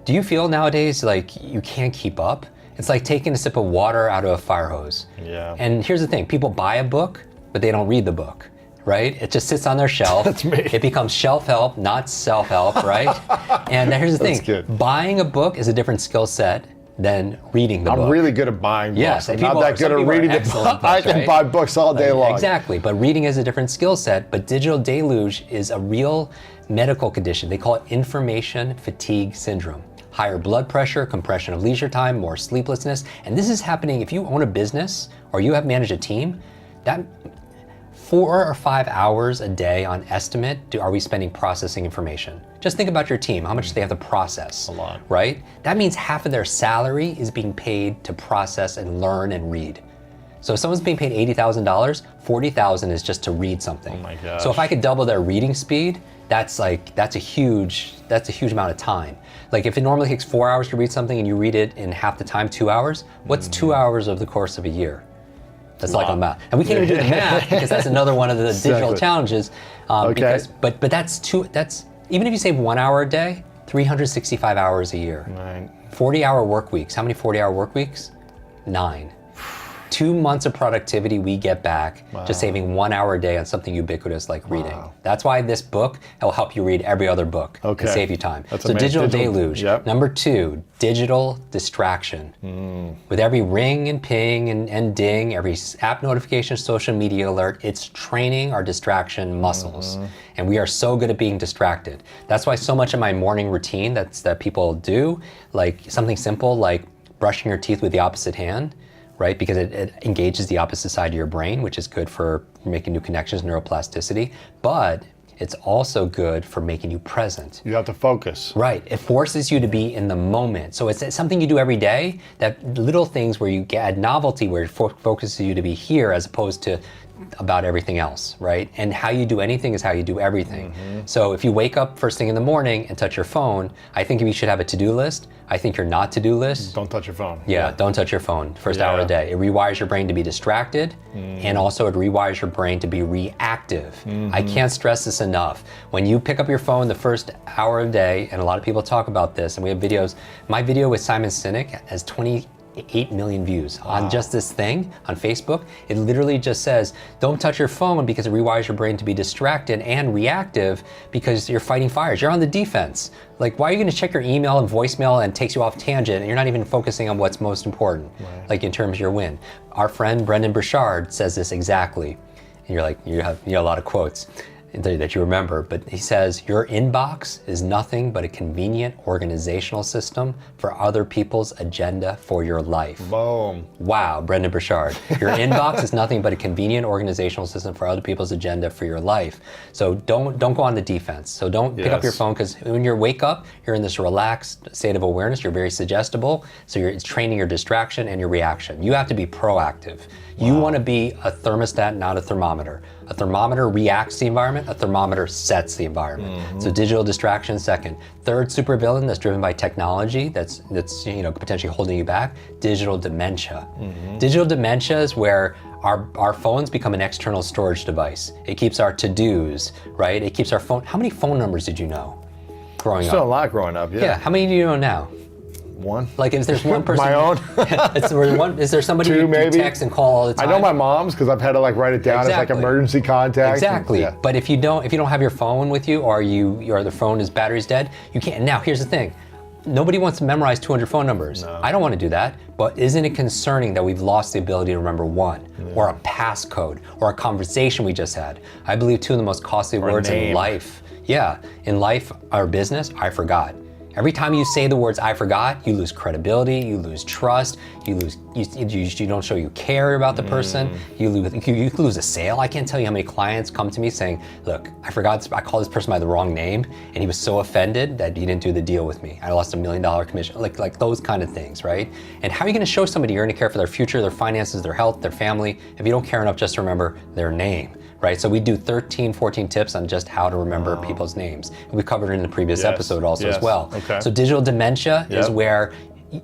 do you feel nowadays like you can't keep up? It's like taking a sip of water out of a fire hose. Yeah. And here's the thing, people buy a book, but they don't read the book. Right? It just sits on their shelf. That's me. It becomes shelf help, not self-help, right? And here's the That's thing. good. Buying a book is a different skill set than reading the book. I'm really good at buying books. Yes, I'm and not people that are- some good at people are reading the excellent book. I books, can right? buy books all day long. Exactly, but reading is a different skill set, but digital deluge is a real medical condition. They call it information fatigue syndrome. Higher blood pressure, compression of leisure time, more sleeplessness. And this is happening if you own a business or you have managed a team, that 4 or 5 hours a day on estimate are we spending processing information. Just think about your team, how much they have to process. A lot. Right? That means half of their salary is being paid to process and learn and read. So if someone's being paid $80,000, $40,000 is just to read something. Oh my gosh. So if I could double their reading speed, that's a huge amount of time. Like if it normally takes 4 hours to read something and you read it in half the time, 2 hours, what's 2 hours of the course of a year? That's like on math. And we can't even do the math because that's another one of the digital Exactly. challenges. Okay. But that's, even if you save 1 hour a day, 365 hours a year. Right. 40-hour work weeks. How many 40-hour work weeks? 9. 2 months of productivity we get back just saving 1 hour a day on something ubiquitous like reading. That's why this book will help you read every other book and Okay. save you time. That's so amazing. digital Digital- deluge. yep. Number 2, digital distraction. With every ring and ping and ding, every app notification, social media alert, it's training our distraction muscles. And we are so good at being distracted. That's why so much of my morning routine that people do, like something simple like brushing your teeth with the opposite hand, right? Because it engages the opposite side of your brain, which is good for making new connections, neuroplasticity, but it's also good for making you present. You have to focus. Right, it forces you to be in the moment. So it's something you do every day, that little things where you get novelty, where it focuses you to be here as opposed to about everything else, right? And how you do anything is how you do everything. So if you wake up first thing in the morning and touch your phone, I think you should have a to-do list. I think your not to-do list, Don't touch your phone. yeah, don't touch your phone first hour a Yeah. day. It rewires your brain to be distracted, and also it rewires your brain to be reactive. I can't stress this enough. When you pick up your phone the first hour of the day, and a lot of people talk about this, and we have videos, my video with Simon Sinek has 28 million views on just this thing on Facebook. It literally just says, don't touch your phone because it rewires your brain to be distracted and reactive because you're fighting fires. You're on the defense. Like, why are you gonna check your email and voicemail and takes you off tangent and you're not even focusing on what's most important, like in terms of your win? Our friend Brendan Burchard says this exactly. And you're like, you have a lot of quotes that you remember, but he says, your inbox is nothing but a convenient organizational system for other people's agenda for your life. Boom. Wow, Brendan Burchard. Your inbox is nothing but a convenient organizational system for other people's agenda for your life. So don't go on the defense. So don't pick up your Yes. phone, because when you wake up, you're in this relaxed state of awareness. You're very suggestible. So it's training your distraction and your reaction. You have to be proactive. You want to be a thermostat, not a thermometer. A thermometer reacts to the environment, a thermometer sets the environment. So digital distraction second. Third supervillain that's driven by technology, that's potentially holding you back, digital dementia. Digital dementia is where our phones become an external storage device. It keeps our to-dos, right? It keeps our phone. How many phone numbers did you know growing Still a up? lot growing up, yeah. Yeah, how many do you know now? One. Like, if there's one person, My own. is there somebody 2 you maybe. text and call all the I time? know my mom's because I've had to like write it down as Exactly. like emergency contact. Exactly. Yeah. But if you don't have your phone with you, or the phone is battery's dead, you can't. Now here's the thing. Nobody wants to memorize 200 phone numbers. No. I don't want to do that. But isn't it concerning that we've lost the ability to remember one, or a passcode, or a conversation we just had? I believe 2 of the most costly words in name. life. Yeah, in life or business, I forgot. Every time you say the words "I forgot," you lose credibility, you lose trust, you don't show you care about the person, you lose a sale. I can't tell you how many clients come to me saying, "Look, I forgot, I called this person by the wrong name, and he was so offended that he didn't do the deal with me. I lost $1 million commission." Like those kind of things, right? And how are you going to show somebody you're going to care for their future, their finances, their health, their family, if you don't care enough just to remember their name? right? So we do 13, 14 tips on just how to remember people's names. We covered it in the previous episode also as well. Okay. So digital dementia is where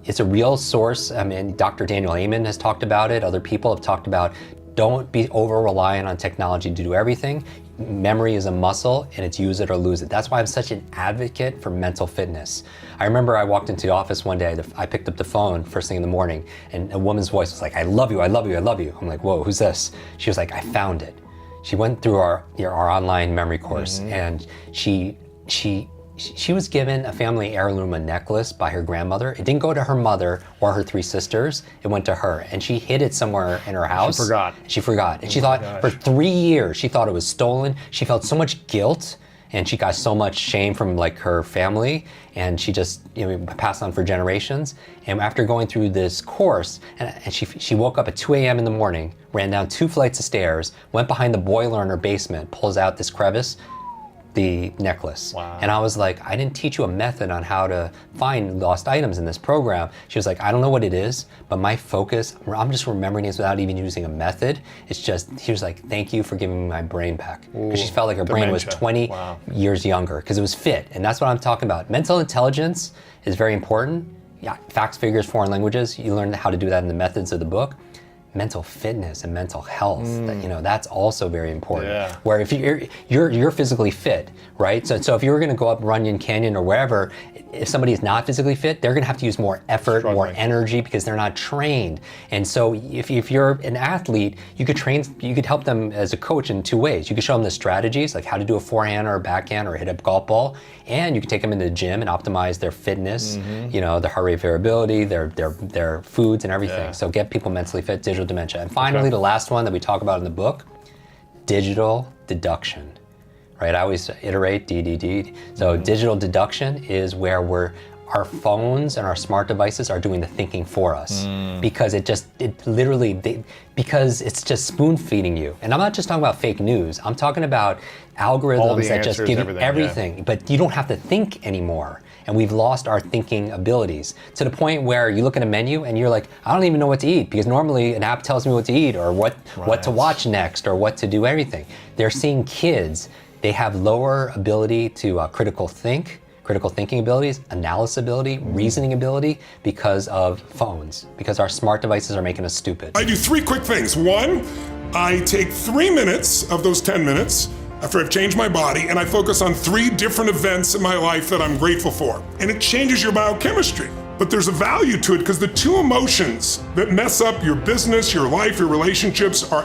it's a real source. I mean, Dr. Daniel Amen has talked about it. Other people have talked about, don't be over-reliant on technology to do everything. Memory is a muscle, and it's use it or lose it. That's why I'm such an advocate for mental fitness. I remember I walked into the office one day, I picked up the phone first thing in the morning, and a woman's voice was like, I love you, I love you, I love you. I'm like, whoa, who's this? She was like, I found it. She went through our online memory course, and she was given a family heirloom, a necklace by her grandmother. It didn't go to her mother or her 3 sisters. It went to her, and she hid it somewhere in her house. She forgot. And she thought for 3 years, she thought it was stolen. She felt so much guilt, and she got so much shame from like her family, and she just passed on for generations. And after going through this course, and she woke up at 2 a.m. in the morning, ran down 2 flights of stairs, went behind the boiler in her basement, pulls out this crevice, the necklace. Wow. And I was like, I didn't teach you a method on how to find lost items in this program. She was like, I don't know what it is, but my focus, I'm just remembering this without even using a method. It's just, she was like, thank you for giving me my brain back. Because she felt like her brain was 20 years younger, because it was fit. And that's what I'm talking about. Mental intelligence is very important. Yeah, facts, figures, foreign languages, you learn how to do that in the methods of the book. Mental fitness and mental health, that's also very important. Yeah. Where if you're physically fit, right? So if you were going to go up Runyon Canyon or wherever, if somebody is not physically fit, they're going to have to use more effort, more energy, because they're not trained. And so if you're an athlete, you could help them as a coach in 2 ways. You could show them the strategies, like how to do a forehand or a backhand or hit a golf ball, and you could take them into the gym and optimize their fitness, their heart rate variability, their foods and everything. So get people mentally fit, digital dementia. And finally, the last one that we talk about in the book, digital deduction. Right? I always iterate DDD. So digital deduction is where our phones and our smart devices are doing the thinking for us, because because it's just spoon feeding you. And I'm not just talking about fake news. I'm talking about algorithms that just give you everything, but you don't have to think anymore. And we've lost our thinking abilities to the point where you look at a menu and you're like, I don't even know what to eat, because normally an app tells me what to eat or what to watch next or what to do everything. They're seeing kids, they have lower ability to critical thinking abilities, analysis ability, reasoning ability, because of phones, because our smart devices are making us stupid. I do 3 quick things. 1, I take 3 minutes of those 10 minutes after I've changed my body, and I focus on 3 different events in my life that I'm grateful for. And it changes your biochemistry. But there's a value to it, because the 2 emotions that mess up your business, your life, your relationships are